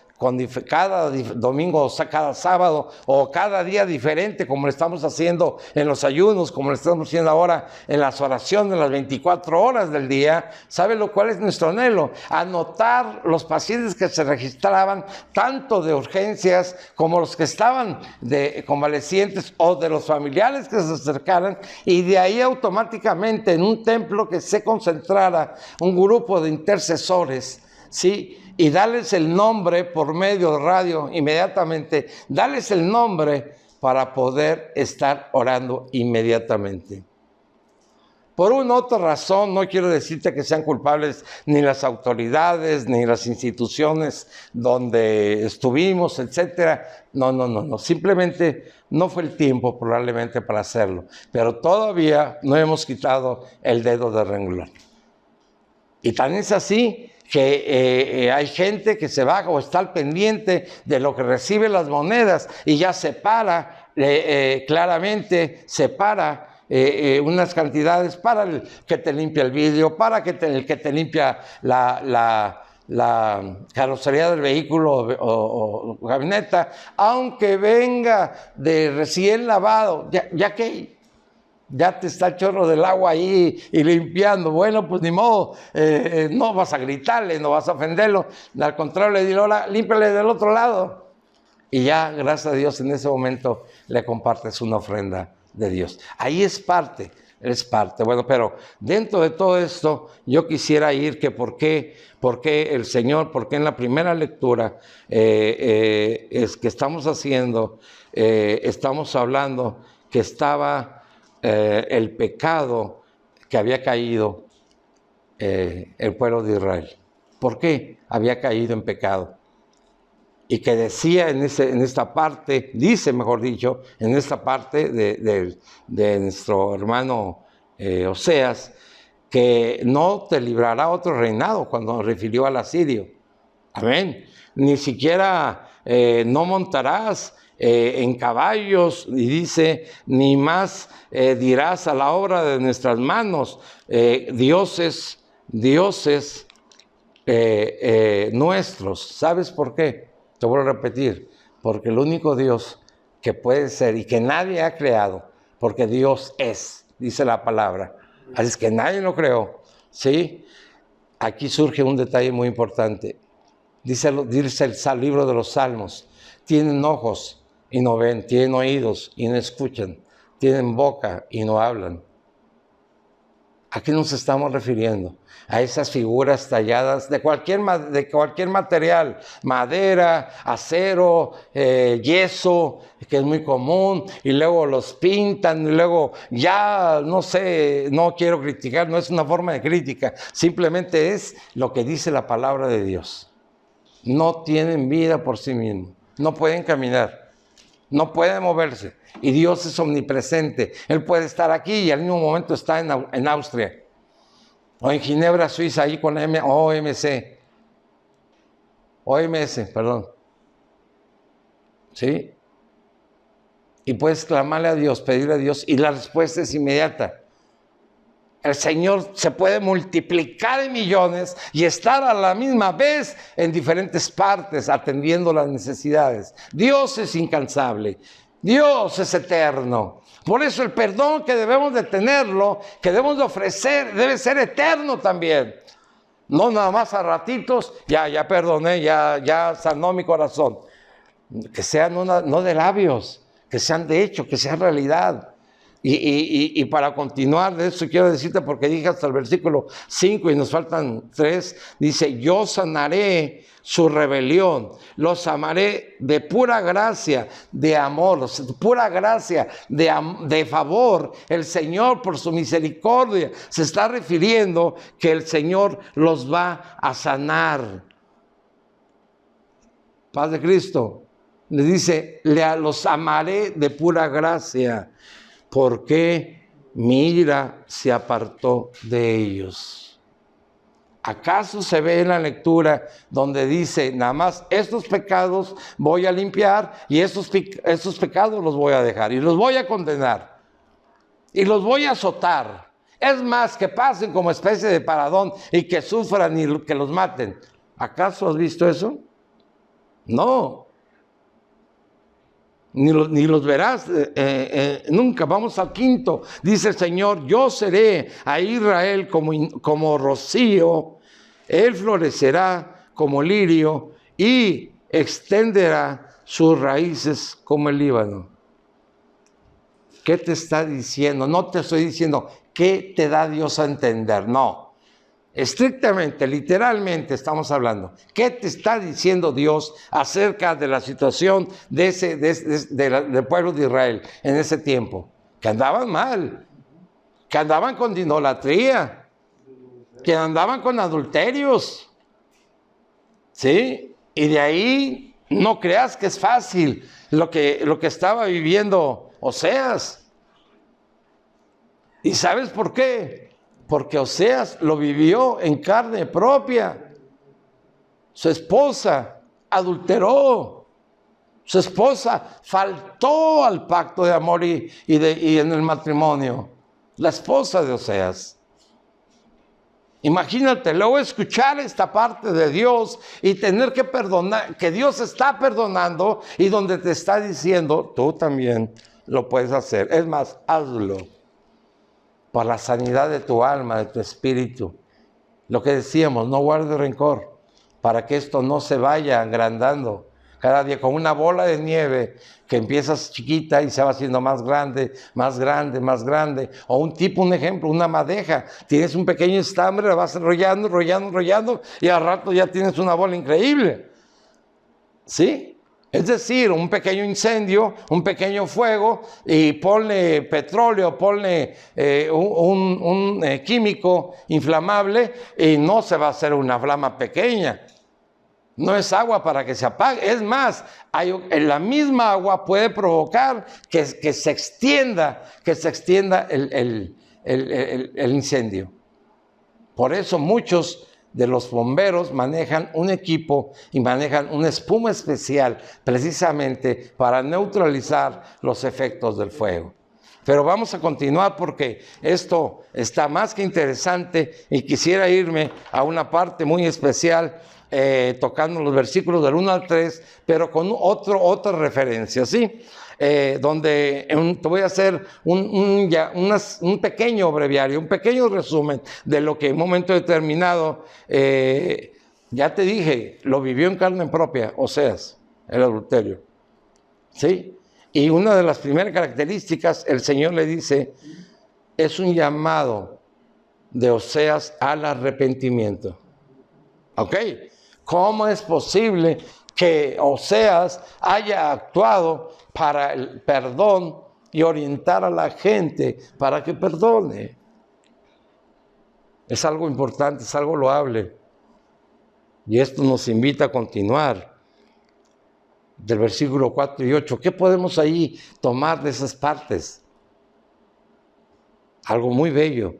cada domingo, o cada sábado, o cada día diferente, como lo estamos haciendo en los ayunos, como lo estamos haciendo ahora en las oraciones, las 24 horas del día. ¿Sabe lo cual es nuestro anhelo? Anotar los pacientes que se registraban, tanto de urgencias como los que estaban de convalecientes o de los familiares que se acercaran, y de ahí automáticamente en un templo que se concentrara un grupo de intercesores, ¿sí? Y darles el nombre por medio de radio inmediatamente, darles el nombre para poder estar orando inmediatamente. Por una otra razón, no quiero decirte que sean culpables ni las autoridades, ni las instituciones donde estuvimos, etcétera. No. Simplemente no fue el tiempo probablemente para hacerlo. Pero todavía no hemos quitado el dedo de renglón. Y tan es así que hay gente que se baja o está al pendiente de lo que recibe las monedas y ya separa, claramente separa unas cantidades para el que te limpia el vidrio, para el que te limpia la carrocería del vehículo o camioneta, aunque venga de recién lavado, ya te está el chorro del agua ahí y limpiando. Bueno, pues ni modo, no vas a gritarle, no vas a ofenderlo. Al contrario, le digo, ahora límpiale del otro lado. Y ya, gracias a Dios, en ese momento le compartes una ofrenda de Dios. Ahí es parte. Bueno, pero dentro de todo esto, yo quisiera ir que por qué el Señor, por qué en la primera lectura es que estamos haciendo, estamos hablando que estaba el pecado que había caído el pueblo de Israel. ¿Por qué había caído en pecado? Y que decía en esta parte, dice mejor dicho, en esta parte de nuestro hermano Oseas, que no te librará otro reinado, cuando refirió al asirio. Amén. Ni siquiera no montarás en caballos, y dice, ni más dirás a la obra de nuestras manos, dioses nuestros. ¿Sabes por qué? Te voy a repetir, porque el único Dios que puede ser y que nadie ha creado, porque Dios es, dice la palabra, así es que nadie lo creó, ¿sí? Aquí surge un detalle muy importante. Dice el libro de los Salmos: tienen ojos y no ven, tienen oídos y no escuchan, tienen boca y no hablan. ¿A qué nos estamos refiriendo? A esas figuras talladas de cualquier material, madera, acero, yeso, que es muy común, y luego los pintan, y luego ya, no sé, no quiero criticar, no es una forma de crítica, simplemente es lo que dice la palabra de Dios. No tienen vida por sí mismos, no pueden caminar. no puede moverse. Y Dios es omnipresente. Él puede estar aquí y al mismo momento está en Austria. O en Ginebra, Suiza, ahí con OMS, perdón. ¿Sí? Y puedes clamarle a Dios, pedirle a Dios, y la respuesta es inmediata. El Señor se puede multiplicar en millones y estar a la misma vez en diferentes partes atendiendo las necesidades. Dios es incansable. Dios es eterno. Por eso el perdón que debemos de tenerlo, que debemos de ofrecer, debe ser eterno también. No nada más a ratitos, ya perdoné, ya sanó mi corazón. Que sean no de labios, que sean de hecho, que sean realidad. Y para continuar de eso quiero decirte, porque dije hasta el versículo 5 y nos faltan 3, dice, yo sanaré su rebelión, los amaré de pura gracia, de amor, pura gracia, de favor. El Señor por su misericordia se está refiriendo que el Señor los va a sanar. Paz de Cristo. Le dice, los amaré de pura gracia, porque mi ira se apartó de ellos. ¿Acaso se ve en la lectura donde dice, nada más estos pecados voy a limpiar y estos pecados los voy a dejar y los voy a condenar y los voy a azotar? Es más, que pasen como especie de paradón y que sufran y que los maten. ¿Acaso has visto eso? No. Ni los verás nunca. Vamos al 5. Dice el Señor, yo seré a Israel como rocío, él florecerá como lirio y extenderá sus raíces como el Líbano. ¿Qué te está diciendo? No te estoy diciendo qué te da Dios a entender, no. Estrictamente, literalmente estamos hablando. ¿Qué te está diciendo Dios acerca de la situación del pueblo de Israel en ese tiempo? Que andaban mal, que andaban con idolatría, que andaban con adulterios. ¿Sí? Y de ahí no creas que es fácil lo que estaba viviendo Oseas. ¿Y sabes por qué? Porque Oseas lo vivió en carne propia. Su esposa adulteró. Su esposa faltó al pacto de amor y en el matrimonio. La esposa de Oseas. Imagínate, luego escuchar esta parte de Dios y tener que perdonar, que Dios está perdonando y donde te está diciendo, tú también lo puedes hacer. Es más, hazlo. Por la sanidad de tu alma, de tu espíritu. Lo que decíamos, no guardes rencor, para que esto no se vaya agrandando. Cada día como una bola de nieve que empiezas chiquita y se va haciendo más grande, más grande, más grande. O un ejemplo, una madeja. Tienes un pequeño estambre, la vas enrollando, enrollando, enrollando y al rato ya tienes una bola increíble. ¿Sí? Es decir, un pequeño incendio, un pequeño fuego, y ponle petróleo, ponle un químico inflamable y no se va a hacer una flama pequeña. No es agua para que se apague. Es más, en la misma agua puede provocar que se extienda el incendio. Por eso muchos de los bomberos manejan un equipo y manejan una espuma especial precisamente para neutralizar los efectos del fuego. Pero vamos a continuar porque esto está más que interesante y quisiera irme a una parte muy especial tocando los versículos del 1 al 3, pero con otra referencia, ¿sí? Donde te voy a hacer un pequeño breviario, un pequeño resumen de lo que en un momento determinado, ya te dije, lo vivió en carne propia, Oseas, el adulterio. ¿Sí? Y una de las primeras características, el Señor le dice, es un llamado de Oseas al arrepentimiento. ¿Ok? ¿Cómo es posible que Oseas haya actuado para el perdón y orientar a la gente para que perdone? Es algo importante, es algo loable. Y esto nos invita a continuar. del versículo 4 y 8. ¿Qué podemos ahí tomar de esas partes? Algo muy bello.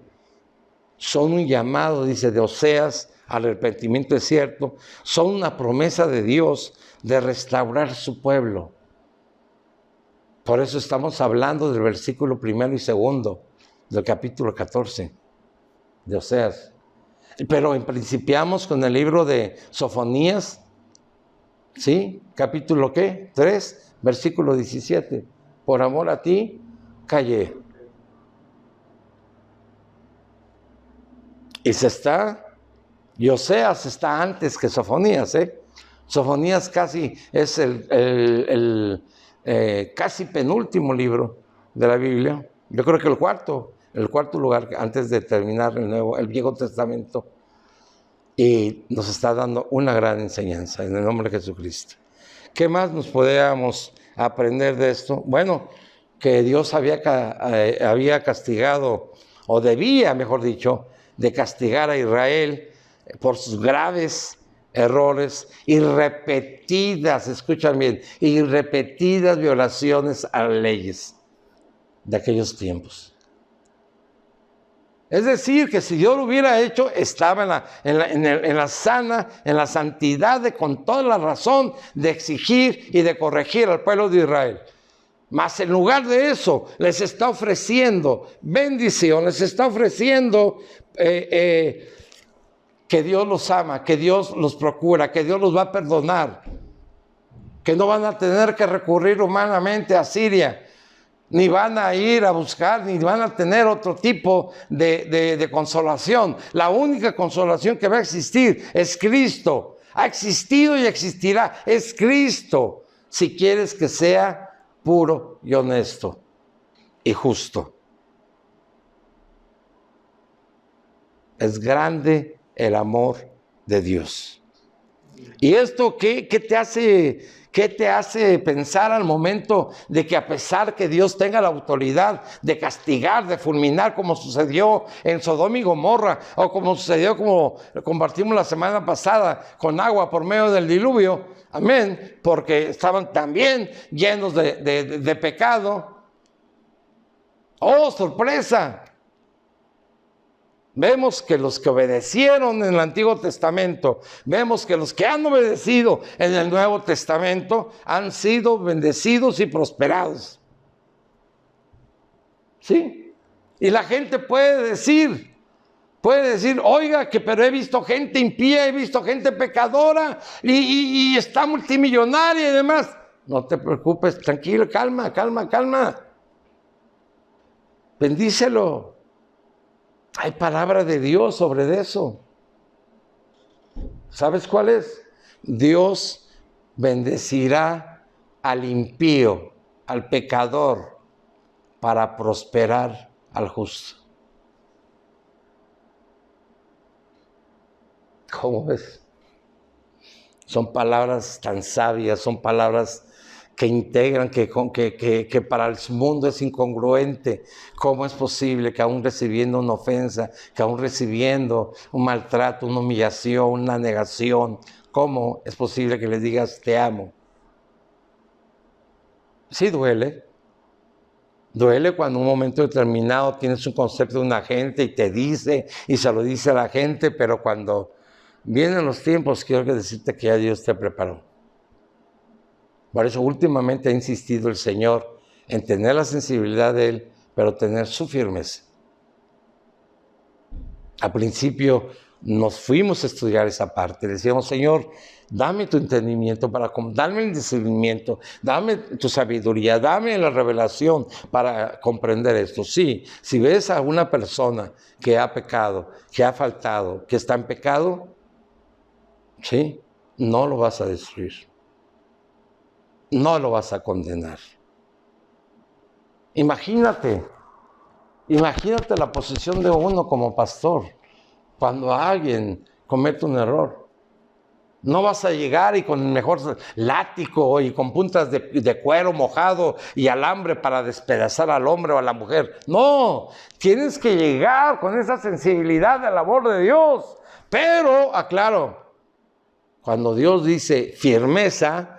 Son un llamado, dice, de Oseas al arrepentimiento, es cierto. Son una promesa de Dios de restaurar su pueblo. Por eso estamos hablando del versículo 1 y 2 del capítulo 14 de Oseas. Pero principiamos con el libro de Sofonías, ¿sí? Capítulo ¿qué? 3, versículo 17. Por amor a ti, callé. Y Oseas está antes que Sofonías, ¿eh? Sofonías casi es el casi penúltimo libro de la Biblia. Yo creo que el cuarto lugar antes de terminar el Viejo Testamento. Y nos está dando una gran enseñanza en el nombre de Jesucristo. ¿Qué más nos podríamos aprender de esto? Bueno, que Dios había castigado, o debía, mejor dicho, de castigar a Israel por sus graves errores y repetidas, escuchan bien, y repetidas violaciones a las leyes de aquellos tiempos. Es decir, que si Dios lo hubiera hecho, estaba en la santidad, con toda la razón de exigir y de corregir al pueblo de Israel. Mas en lugar de eso, les está ofreciendo bendición, les está ofreciendo que Dios los ama, que Dios los procura, que Dios los va a perdonar, que no van a tener que recurrir humanamente a Siria, ni van a ir a buscar, ni van a tener otro tipo de consolación. La única consolación que va a existir es Cristo. Ha existido y existirá. Es Cristo, si quieres que sea puro y honesto y justo. Es grande el amor de Dios. ¿Y esto qué te hace? ¿Qué te hace pensar al momento de que, a pesar que Dios tenga la autoridad de castigar, de fulminar, como sucedió en Sodoma y Gomorra, o como sucedió, como compartimos la semana pasada, con agua por medio del diluvio? Amén, porque estaban también llenos de pecado. ¡Oh, sorpresa! Vemos que los que obedecieron en el Antiguo Testamento, vemos que los que han obedecido en el Nuevo Testamento han sido bendecidos y prosperados. ¿Sí? Y la gente puede decir, oiga, pero he visto gente impía, he visto gente pecadora y está multimillonaria y demás. No te preocupes, tranquilo, calma. Bendícelo. Hay palabra de Dios sobre eso. ¿Sabes cuál es? Dios bendecirá al impío, al pecador, para prosperar al justo. ¿Cómo ves? Son palabras tan sabias, son palabras que integran, que para el mundo es incongruente. ¿Cómo es posible que aún recibiendo una ofensa, que aún recibiendo un maltrato, una humillación, una negación, cómo es posible que le digas te amo? Sí duele. Duele cuando en un momento determinado tienes un concepto de una gente y te dice, y se lo dice a la gente, pero cuando vienen los tiempos, quiero decirte que ya Dios te preparó. Por eso últimamente ha insistido el Señor en tener la sensibilidad de Él, pero tener su firmeza. Al principio nos fuimos a estudiar esa parte. Decíamos, Señor, dame tu entendimiento, dame el discernimiento, dame tu sabiduría, dame la revelación para comprender esto. Sí, si ves a una persona que ha pecado, que ha faltado, que está en pecado, sí, no lo vas a destruir. No lo vas a condenar. Imagínate la posición de uno como pastor cuando alguien comete un error. No vas a llegar y con el mejor látigo y con puntas de cuero mojado y alambre para despedazar al hombre o a la mujer. No, tienes que llegar con esa sensibilidad del amor de Dios. Pero, aclaro, cuando Dios dice firmeza,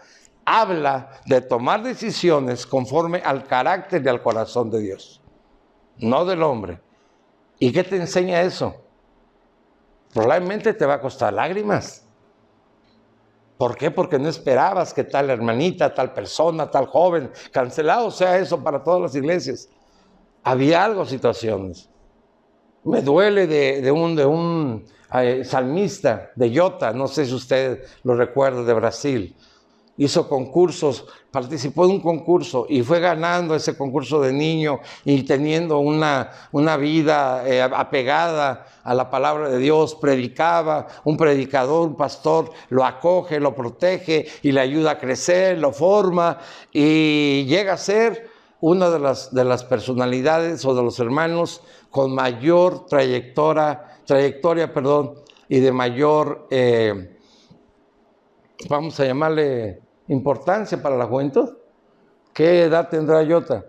habla de tomar decisiones conforme al carácter y al corazón de Dios, no del hombre. ¿Y qué te enseña eso? Probablemente te va a costar lágrimas. ¿Por qué? Porque no esperabas que tal hermanita, tal persona, tal joven, cancelado sea eso para todas las iglesias. Había algo, situaciones. Me duele de un salmista de Jota, no sé si usted lo recuerda, de Brasil. Hizo concursos, participó en un concurso y fue ganando ese concurso de niño y teniendo una vida apegada a la palabra de Dios. Predicaba, un predicador, un pastor, lo acoge, lo protege y le ayuda a crecer, lo forma y llega a ser una de las personalidades o de los hermanos con mayor trayectoria, y de mayor, vamos a llamarle, importancia para la juventud. ¿Qué edad tendrá Jota?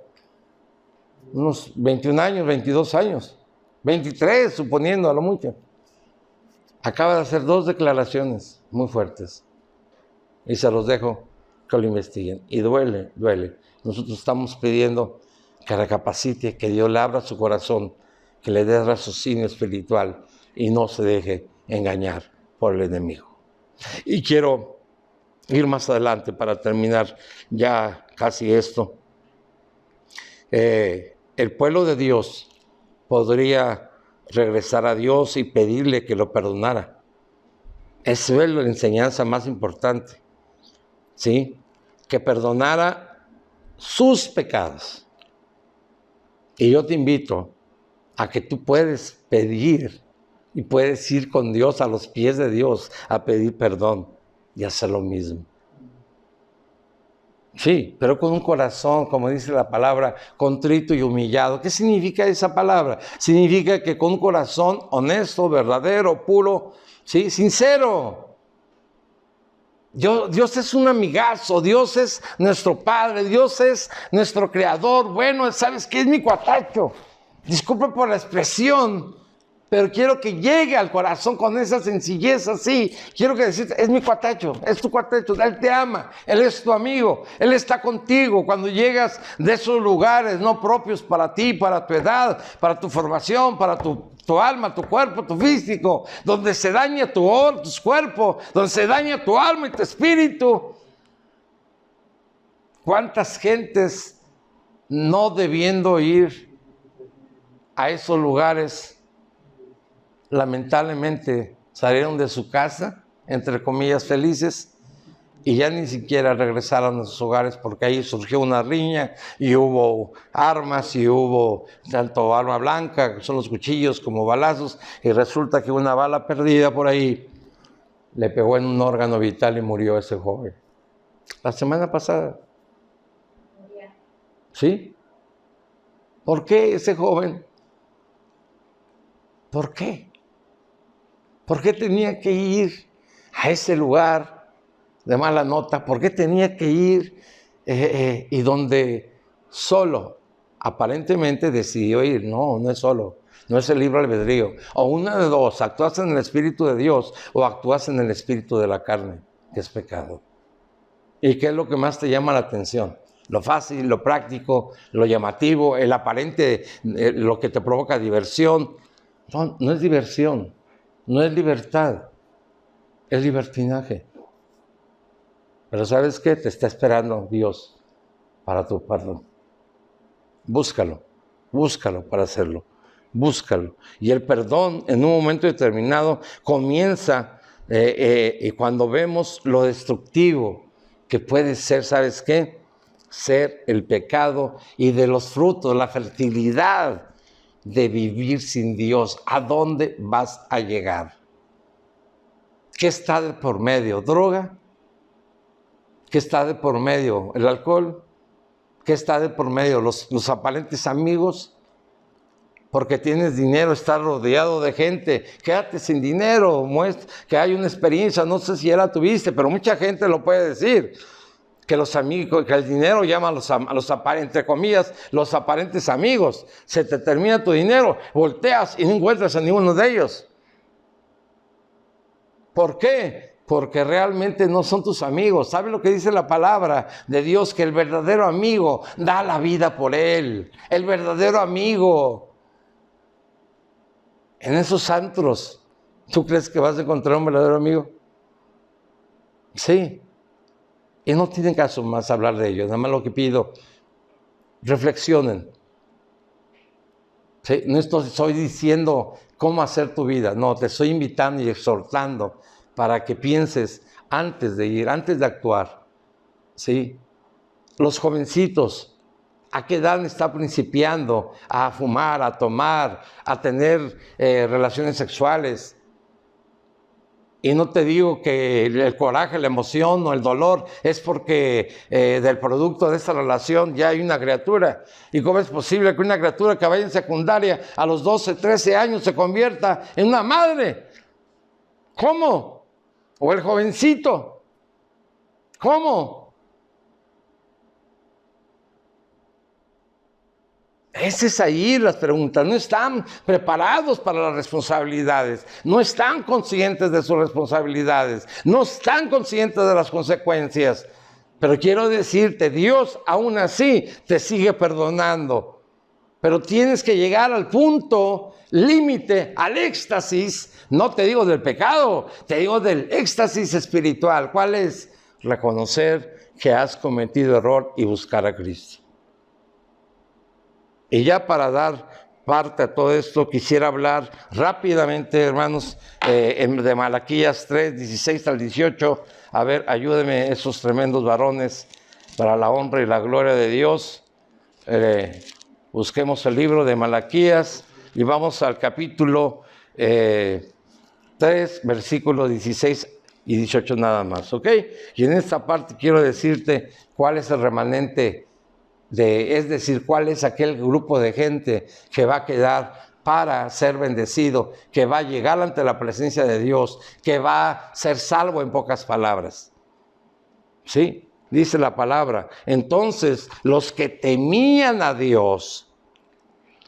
Unos 21 años, 22 años, 23 suponiendo a lo mucho. Acaba de hacer 2 declaraciones muy fuertes y se los dejo que lo investiguen. Y duele. Nosotros estamos pidiendo que recapacite, que Dios le abra su corazón, que le dé raciocinio espiritual y no se deje engañar por el enemigo. Y quiero ir más adelante para terminar ya casi esto. El pueblo de Dios podría regresar a Dios y pedirle que lo perdonara. Esa es la enseñanza más importante, ¿sí? Que perdonara sus pecados. Y yo te invito a que tú puedes pedir y puedes ir con Dios a los pies de Dios a pedir perdón y hacer lo mismo. Sí, pero con un corazón, como dice la palabra, contrito y humillado. ¿Qué significa esa palabra? Significa que con un corazón honesto, verdadero, puro, ¿sí? Sincero. Dios es un amigazo, Dios es nuestro Padre, Dios es nuestro Creador. Bueno, ¿sabes qué? Es mi cuatacho. Disculpe por la expresión, pero quiero que llegue al corazón con esa sencillez así. Quiero que decirte, es mi cuatacho, es tu cuatacho, Él te ama, Él es tu amigo, Él está contigo cuando llegas de esos lugares no propios para ti, para tu edad, para tu formación, para tu alma, tu cuerpo, tu físico, donde se daña tu cuerpo, donde se daña tu alma y tu espíritu. ¿Cuántas gentes no debiendo ir a esos lugares, lamentablemente salieron de su casa, entre comillas felices, y ya ni siquiera regresaron a sus hogares porque ahí surgió una riña y hubo armas y hubo tanto arma blanca, que son los cuchillos, como balazos, y resulta que una bala perdida por ahí le pegó en un órgano vital y murió ese joven. La semana pasada. ¿Sí? ¿Por qué ese joven? ¿Por qué? ¿Por qué tenía que ir a ese lugar de mala nota? ¿Por qué tenía que ir y donde solo aparentemente decidió ir? No, no es solo, no es el libre albedrío. O una de dos, actúas en el Espíritu de Dios o actúas en el espíritu de la carne, que es pecado. ¿Y qué es lo que más te llama la atención? Lo fácil, lo práctico, lo llamativo, el aparente, lo que te provoca diversión. No es diversión, no es libertad, es libertinaje. Pero ¿sabes qué? Te está esperando Dios para tu perdón. Búscalo para hacerlo. Búscalo. Y el perdón en un momento determinado comienza y cuando vemos lo destructivo que puede ser, ¿sabes qué? Ser el pecado y de los frutos, la fertilidad de vivir sin Dios. ¿A dónde vas a llegar? ¿Qué está de por medio? ¿Droga? ¿Qué está de por medio? ¿El alcohol? ¿Qué está de por medio? ¿Los aparentes amigos? Porque tienes dinero, estás rodeado de gente. Quédate sin dinero, muestra que hay una experiencia, no sé si ya la tuviste, pero mucha gente lo puede decir. Que los amigos, que el dinero llama a los entre comillas, los aparentes amigos. Se te termina tu dinero, volteas y no encuentras a ninguno de ellos. ¿Por qué? porque realmente no son tus amigos. ¿Sabes lo que dice la palabra de Dios? Que el verdadero amigo da la vida por él. El verdadero amigo. En esos antros, ¿tú crees que vas a encontrar un verdadero amigo? Sí. Y no tienen caso más hablar de ellos. Nada más lo que pido, reflexionen. Sí, no estoy diciendo cómo hacer tu vida. No, te estoy invitando y exhortando para que pienses antes de ir, antes de actuar. ¿Sí? Los jovencitos, ¿a qué edad está principiando a fumar, a tomar, a tener relaciones sexuales? Y no te digo que el coraje, la emoción o el dolor es porque del producto de esta relación ya hay una criatura. ¿Y cómo es posible que una criatura que vaya en secundaria a los 12, 13 años se convierta en una madre? ¿Cómo? O el jovencito. ¿Cómo? Esa es ahí las preguntas. No están preparados para las responsabilidades. No están conscientes de sus responsabilidades. No están conscientes de las consecuencias. Pero quiero decirte, Dios aún así te sigue perdonando. Pero tienes que llegar al punto límite, al éxtasis. No te digo del pecado, te digo del éxtasis espiritual. ¿Cuál es? Reconocer que has cometido error y buscar a Cristo. Y ya para dar parte a todo esto, quisiera hablar rápidamente, hermanos, de Malaquías 3, 16 al 18. A ver, ayúdenme esos tremendos varones para la honra y la gloria de Dios. Busquemos el libro de Malaquías y vamos al capítulo 3, versículos 16 y 18 nada más, ¿ok? Y en esta parte quiero decirte cuál es el remanente es decir, cuál es aquel grupo de gente que va a quedar para ser bendecido, que va a llegar ante la presencia de Dios, que va a ser salvo en pocas palabras. ¿Sí? Dice la palabra. Entonces, los que temían a Dios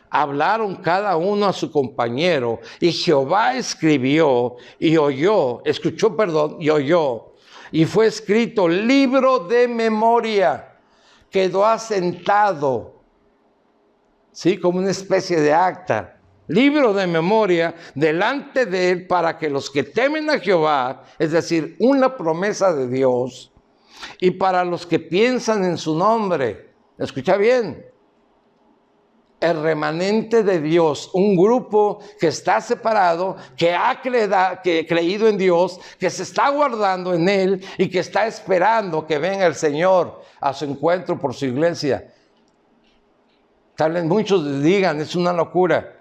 hablaron cada uno a su compañero, y Jehová escribió y oyó, y oyó, y fue escrito libro de memoria. Quedó asentado, ¿sí? Como una especie de acta, libro de memoria delante de él para que los que temen a Jehová, es decir, una promesa de Dios, y para los que piensan en su nombre, escucha bien, el remanente de Dios, un grupo que está separado, que ha creído en Dios, que se está guardando en Él y que está esperando que venga el Señor a su encuentro por su iglesia. Tal vez muchos digan, es una locura.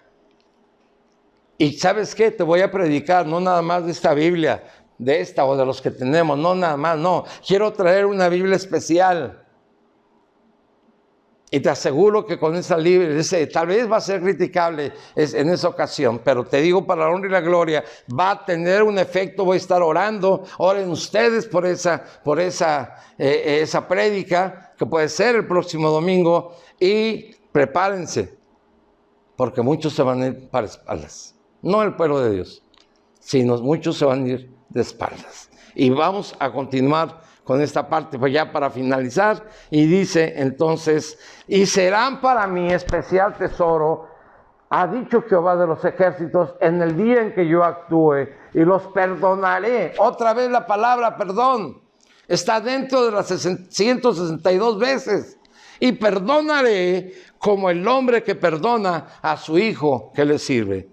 Y ¿sabes qué? Te voy a predicar, no nada más de esta Biblia, de esta o de los que tenemos, no nada más, no. Quiero traer una Biblia especial. Y te aseguro que con esa Biblia, tal vez va a ser criticable en esa ocasión, pero te digo, para la honra y la gloria, va a tener un efecto. Voy a estar orando, oren ustedes por esa prédica, que puede ser el próximo domingo, y prepárense, porque muchos se van a ir para espaldas. No el pueblo de Dios, sino muchos se van a ir de espaldas. Y vamos a continuar con esta parte, pues ya para finalizar, y dice entonces, y serán para mí especial tesoro, ha dicho Jehová de los ejércitos, en el día en que yo actúe, y los perdonaré. Otra vez la palabra perdón está dentro de las 162 veces, y perdonaré como el hombre que perdona a su hijo que le sirve.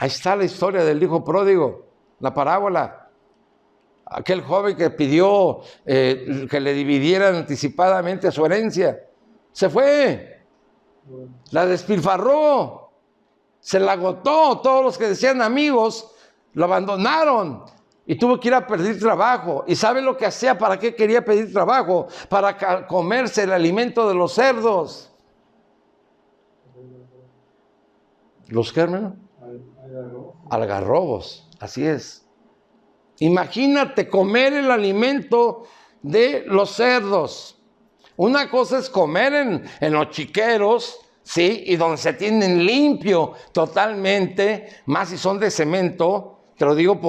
Ahí está la historia del hijo pródigo, la parábola. Aquel joven que pidió que le dividieran anticipadamente su herencia. Se fue. La despilfarró. Se la agotó. Todos los que decían amigos lo abandonaron. Y tuvo que ir a pedir trabajo. ¿Y sabe lo que hacía? ¿Para qué quería pedir trabajo? Para comerse el alimento de los cerdos. ¿Los qué, hermano? Algarrobos. Así es. Imagínate comer el alimento de los cerdos. Una cosa es comer en los chiqueros, ¿sí? Y donde se tienen limpio totalmente, más si son de cemento, Te lo digo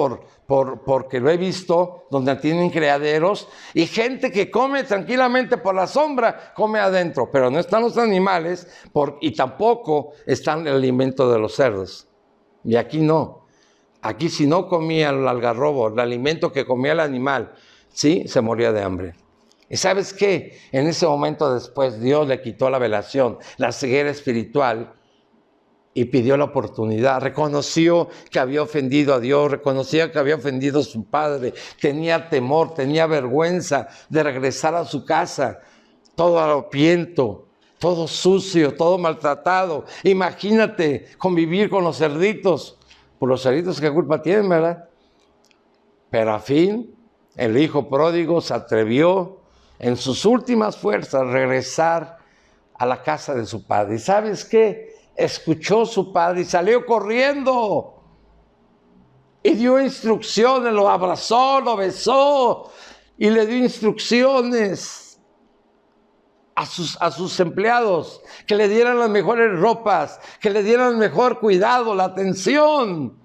porque lo he visto, donde tienen criaderos y gente que come tranquilamente por la sombra, come adentro, pero no están los animales y tampoco están el alimento de los cerdos. Y aquí no. Aquí si no comía el algarrobo, el alimento que comía el animal, sí, se moría de hambre. ¿Y sabes qué? En ese momento después Dios le quitó la velación, la ceguera espiritual, y pidió la oportunidad. Reconoció que había ofendido a Dios, reconocía que había ofendido a su padre, tenía temor, tenía vergüenza de regresar a su casa, todo harapiento, todo sucio, todo maltratado. Imagínate convivir con los cerditos. Por los cerditos, ¿qué culpa tienen, verdad? Pero a fin, el hijo pródigo se atrevió en sus últimas fuerzas a regresar a la casa de su padre. ¿Y sabes qué? Escuchó a su padre y salió corriendo. Y dio instrucciones, lo abrazó, lo besó y le dio instrucciones a sus empleados, que le dieran las mejores ropas, que le dieran el mejor cuidado, la atención.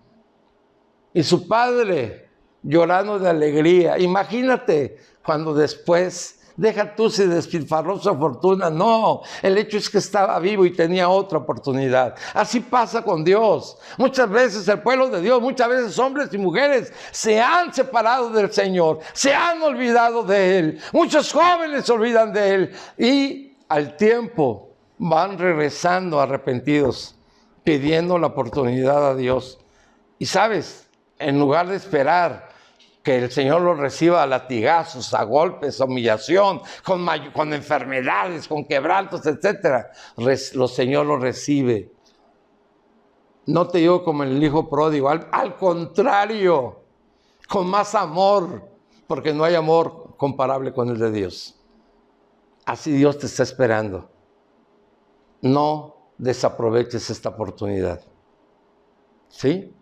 Y su padre llorando de alegría. Imagínate cuando después, deja tú si despilfarró su fortuna, no, el hecho es que estaba vivo y tenía otra oportunidad. Así pasa con Dios. Muchas veces el pueblo de Dios, muchas veces hombres y mujeres se han separado del Señor, se han olvidado de Él. Muchos jóvenes se olvidan de Él y al tiempo van regresando arrepentidos, pidiendo la oportunidad a Dios. Y sabes, en lugar de esperar que el Señor los reciba a latigazos, a golpes, a humillación, con enfermedades, con quebrantos, etc., el Señor los recibe. No te digo como el hijo pródigo, al contrario, con más amor, porque no hay amor comparable con el de Dios. Así Dios te está esperando. No desaproveches esta oportunidad. ¿Sí?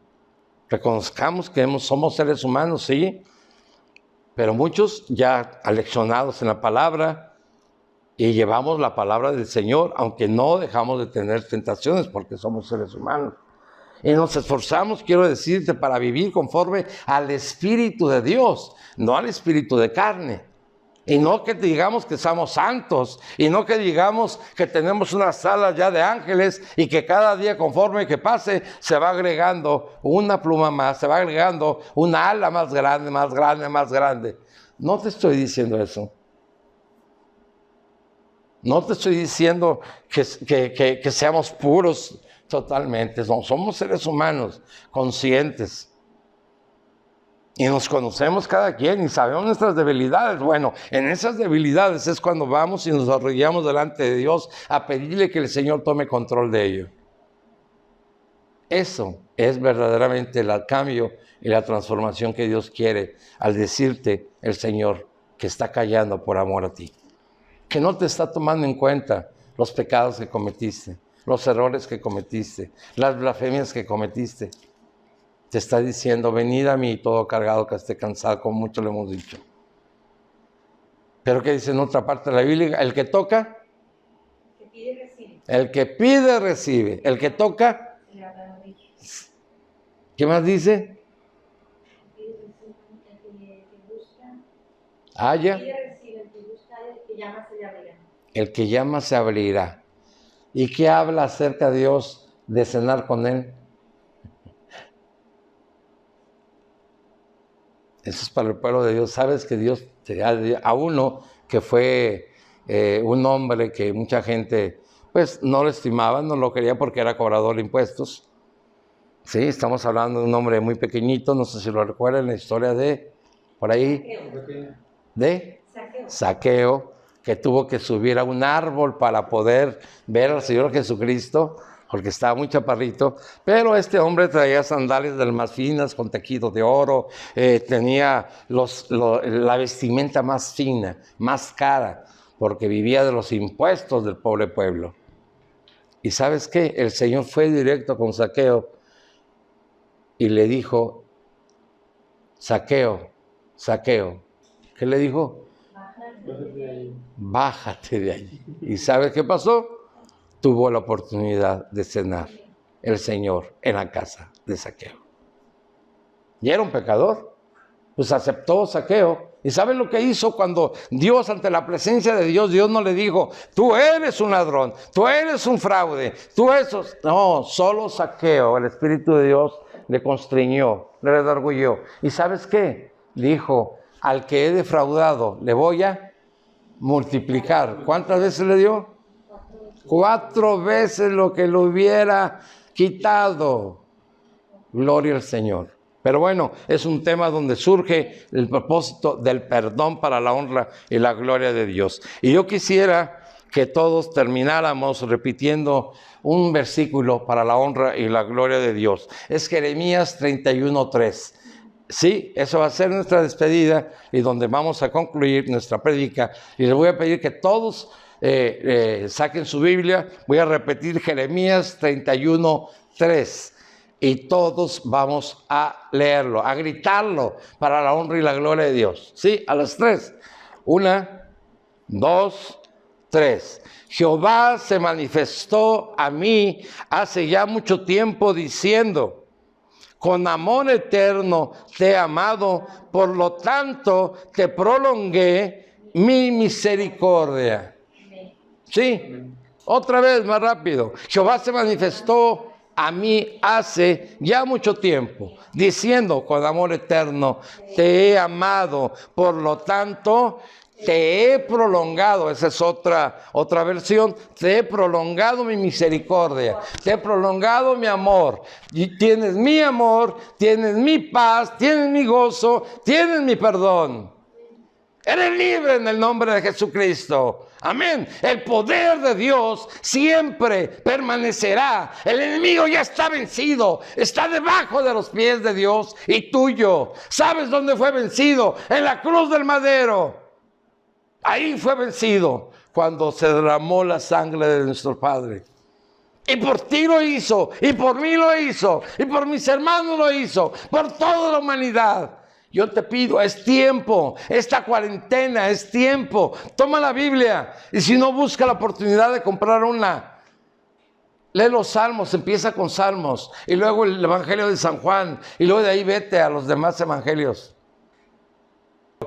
Reconozcamos que somos seres humanos, sí, pero muchos ya aleccionados en la palabra y llevamos la palabra del Señor, aunque no dejamos de tener tentaciones porque somos seres humanos. Y nos esforzamos, quiero decirte, para vivir conforme al Espíritu de Dios, no al espíritu de carne. Y no que digamos que somos santos, y no que digamos que tenemos una sala ya de ángeles y que cada día conforme que pase se va agregando una pluma más, se va agregando una ala más grande, más grande, más grande. No te estoy diciendo eso. No te estoy diciendo que seamos puros totalmente. No, somos seres humanos conscientes. Y nos conocemos cada quien y sabemos nuestras debilidades. Bueno, en esas debilidades es cuando vamos y nos arrodillamos delante de Dios a pedirle que el Señor tome control de ello. Eso es verdaderamente el cambio y la transformación que Dios quiere al decirte el Señor que está callando por amor a ti. Que no te está tomando en cuenta los pecados que cometiste, los errores que cometiste, las blasfemias que cometiste. Te está diciendo, venid a mí todo cargado que esté cansado, como mucho le hemos dicho. Pero ¿qué dice en otra parte de la Biblia? El que toca, el que pide recibe, el que toca, ¿qué más dice? Haya, el que llama se abrirá. ¿Y qué habla acerca de Dios de cenar con Él? Eso es para el pueblo de Dios. Sabes que Dios, a uno que fue un hombre que mucha gente pues no lo estimaba, no lo quería porque era cobrador de impuestos. Sí, estamos hablando de un hombre muy pequeñito, no sé si lo recuerdan, la historia de, por ahí, de Zaqueo, que tuvo que subir a un árbol para poder ver al Señor Jesucristo, porque estaba muy chaparrito, pero este hombre traía sandalias de las más finas, con tejido de oro, tenía la vestimenta más fina, más cara, porque vivía de los impuestos del pobre pueblo. ¿Y sabes qué? El Señor fue directo con Zaqueo y le dijo, Zaqueo, Zaqueo, ¿qué le dijo? Bájate de allí. ¿Y sabes qué pasó? Tuvo la oportunidad de cenar el Señor en la casa de Zaqueo. y era un pecador. Pues aceptó Zaqueo. ¿Y saben lo que hizo cuando Dios, ante la presencia de Dios, Dios no le dijo, tú eres un ladrón, tú eres un fraude, tú eso? No, solo Zaqueo, el Espíritu de Dios le constriñó, le redarguyó. ¿Y sabes qué? Dijo, al que he defraudado, le voy a multiplicar. ¿Cuántas veces le dio? 4 veces lo que le hubiera quitado. Gloria al Señor. Pero bueno, es un tema donde surge el propósito del perdón para la honra y la gloria de Dios. Y yo quisiera que todos termináramos repitiendo un versículo para la honra y la gloria de Dios. Es Jeremías 31:3. Sí, eso va a ser nuestra despedida y donde vamos a concluir nuestra prédica. Y les voy a pedir que todos saquen su Biblia. Voy a repetir Jeremías 31:3. Y todos vamos a leerlo, a gritarlo para la honra y la gloria de Dios. ¿Sí? A las 3. 1, 2, 3. Jehová se manifestó a mí hace ya mucho tiempo diciendo, con amor eterno te he amado, por lo tanto te prolongué mi misericordia. ¿Sí? Otra vez, más rápido. Jehová se manifestó a mí hace ya mucho tiempo, diciendo, con amor eterno te he amado, por lo tanto te he prolongado. Esa es otra versión. Te he prolongado mi misericordia, te he prolongado mi amor. Y tienes mi amor, tienes mi paz, tienes mi gozo, tienes mi perdón. Eres libre en el nombre de Jesucristo. Amén. El poder de Dios siempre permanecerá. El enemigo ya está vencido. Está debajo de los pies de Dios y tuyo. ¿Sabes dónde fue vencido? En la cruz del madero. Ahí fue vencido cuando se derramó la sangre de nuestro Padre. Y por ti lo hizo, y por mí lo hizo, y por mis hermanos lo hizo, por toda la humanidad. Yo te pido, es tiempo, esta cuarentena es tiempo. Toma la Biblia y si no, busca la oportunidad de comprar una. Lee los Salmos, empieza con Salmos y luego el Evangelio de San Juan y luego de ahí vete a los demás evangelios.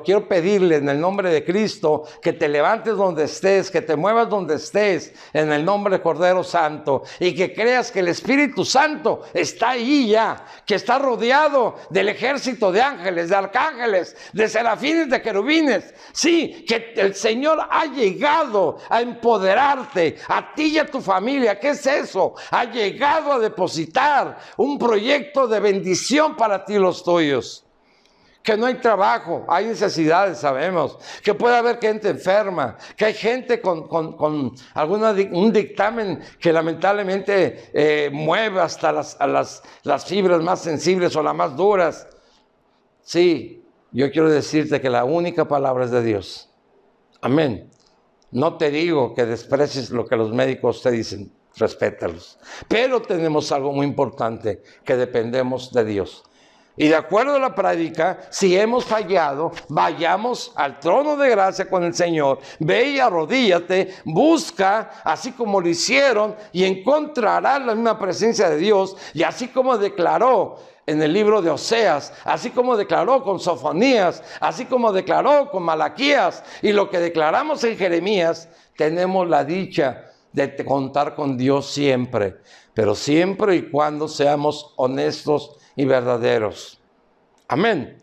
Quiero pedirle en el nombre de Cristo que te levantes donde estés, que te muevas donde estés, en el nombre de Cordero Santo, y que creas que el Espíritu Santo está ahí ya, que está rodeado del ejército de ángeles, de arcángeles, de serafines, de querubines. Sí, que el Señor ha llegado a empoderarte, a ti y a tu familia. ¿Qué es eso? Ha llegado a depositar un proyecto de bendición para ti y los tuyos. Que no hay trabajo, hay necesidades, sabemos. Que puede haber gente enferma, que hay gente con un dictamen que lamentablemente mueve hasta las fibras más sensibles o las más duras. Sí, yo quiero decirte que la única palabra es de Dios. Amén. No te digo que desprecies lo que los médicos te dicen, respétalos. Pero tenemos algo muy importante, que dependemos de Dios. Y de acuerdo a la práctica, si hemos fallado, vayamos al trono de gracia con el Señor. Ve y arrodíllate, busca, así como lo hicieron, y encontrarás la misma presencia de Dios. Y así como declaró en el libro de Oseas, así como declaró con Sofonías, así como declaró con Malaquías, y lo que declaramos en Jeremías, tenemos la dicha de contar con Dios siempre, pero siempre y cuando seamos honestos y verdaderos. Amén.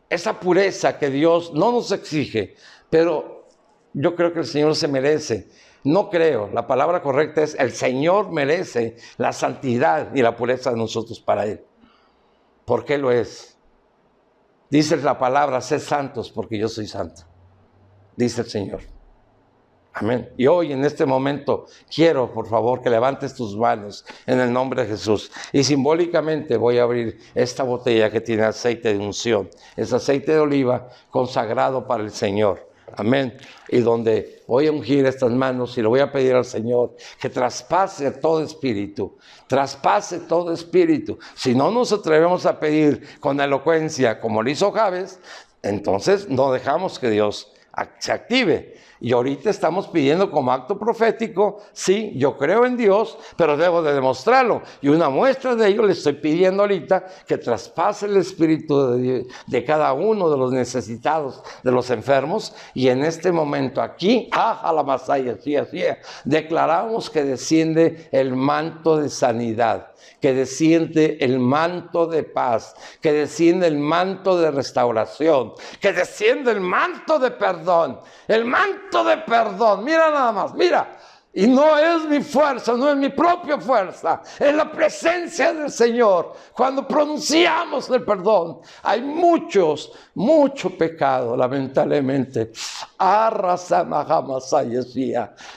Esa pureza que Dios no nos exige, pero yo creo que el Señor se merece. No creo, la palabra correcta es el Señor merece la santidad y la pureza de nosotros para Él. ¿Por qué lo es? Dice la palabra, sed santos porque yo soy santo. Dice el Señor. Amén. Y hoy en este momento quiero, por favor, que levantes tus manos en el nombre de Jesús. Y simbólicamente voy a abrir esta botella que tiene aceite de unción. Es aceite de oliva consagrado para el Señor. Amén. Y donde voy a ungir estas manos y le voy a pedir al Señor que traspase todo espíritu. Traspase todo espíritu. Si no nos atrevemos a pedir con elocuencia como lo hizo Jabes, entonces no dejamos que Dios se active. Y ahorita estamos pidiendo como acto profético, sí, yo creo en Dios, pero debo de demostrarlo. Y una muestra de ello le estoy pidiendo ahorita que traspase el espíritu de cada uno de los necesitados, de los enfermos. Y en este momento aquí, a la masaya, así, declaramos que desciende el manto de sanidad, que desciende el manto de paz, que desciende el manto de restauración, que desciende el manto de perdón, el manto de perdón. Mira nada más, mira. Y no es mi fuerza, no es mi propia fuerza, es la presencia del Señor. Cuando pronunciamos el perdón, hay mucho pecado, lamentablemente.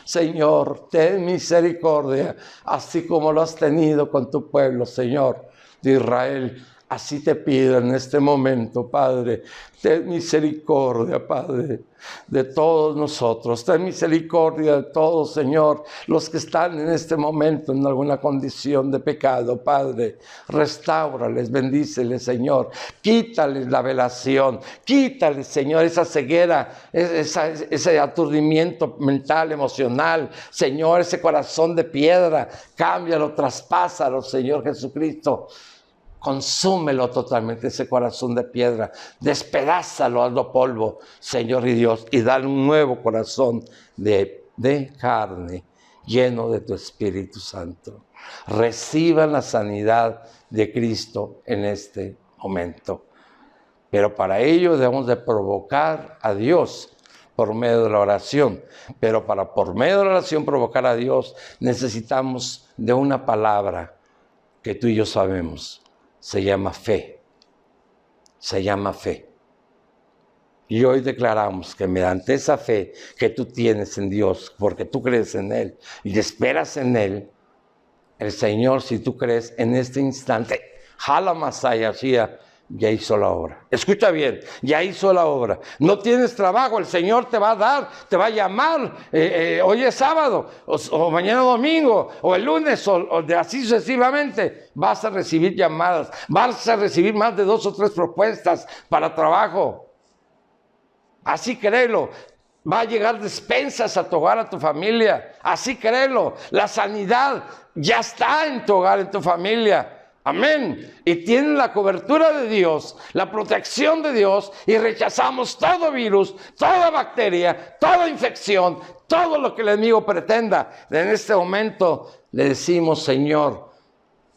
Señor, ten misericordia, así como lo has tenido con tu pueblo, Señor, de Israel. Así te pido en este momento, Padre, ten misericordia, Padre, de todos nosotros. Ten misericordia de todos, Señor, los que están en este momento en alguna condición de pecado, Padre. Restáurales, bendíceles, Señor. Quítales la velación, quítales, Señor, esa ceguera, ese aturdimiento mental, emocional. Señor, ese corazón de piedra, cámbialo, traspásalo, Señor Jesucristo. Consúmelo totalmente, ese corazón de piedra. Despedázalo, hazlo polvo, Señor y Dios, y dale un nuevo corazón de carne, lleno de tu Espíritu Santo. Reciban la sanidad de Cristo en este momento. Pero para ello debemos de provocar a Dios por medio de la oración. Pero para por medio de la oración provocar a Dios necesitamos de una palabra que tú y yo sabemos. Se llama fe. Se llama fe. Y hoy declaramos que mediante esa fe que tú tienes en Dios, porque tú crees en Él y esperas en Él, el Señor, si tú crees en este instante, jala masaya, ya hizo la obra. Escucha bien, ya hizo la obra. No tienes trabajo, el Señor te va a dar, te va a llamar. Hoy es sábado, o mañana domingo, o el lunes, o de así sucesivamente. Vas a recibir llamadas, vas a recibir más de 2 o 3 propuestas para trabajo. Así créelo. Va a llegar despensas a tu hogar, a tu familia. Así créelo. La sanidad ya está en tu hogar, en tu familia. Amén. Y tienen la cobertura de Dios, la protección de Dios, y rechazamos todo virus, toda bacteria, toda infección, todo lo que el enemigo pretenda. En este momento le decimos, Señor,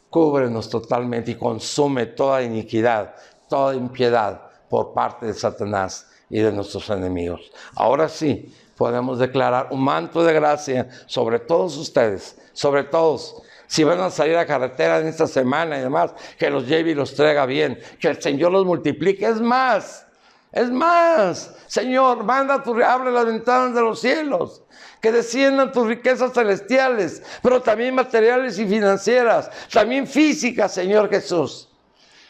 cúbrenos totalmente y consume toda iniquidad, toda impiedad por parte de Satanás y de nuestros enemigos. Ahora sí, podemos declarar un manto de gracia sobre todos ustedes, sobre todos. Si van a salir a carretera en esta semana y demás, que los lleve y los traiga bien, que el Señor los multiplique. Es más, Señor, abre las ventanas de los cielos, que desciendan tus riquezas celestiales, pero también materiales y financieras, también físicas, Señor Jesús.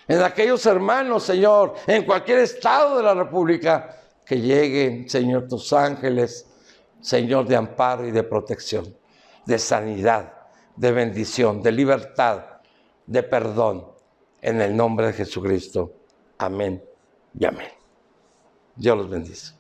En aquellos hermanos, Señor, en cualquier estado de la República, que lleguen, Señor, tus ángeles, Señor, de amparo y de protección, de sanidad, de bendición, de libertad, de perdón, en el nombre de Jesucristo. Amén y amén. Dios los bendice.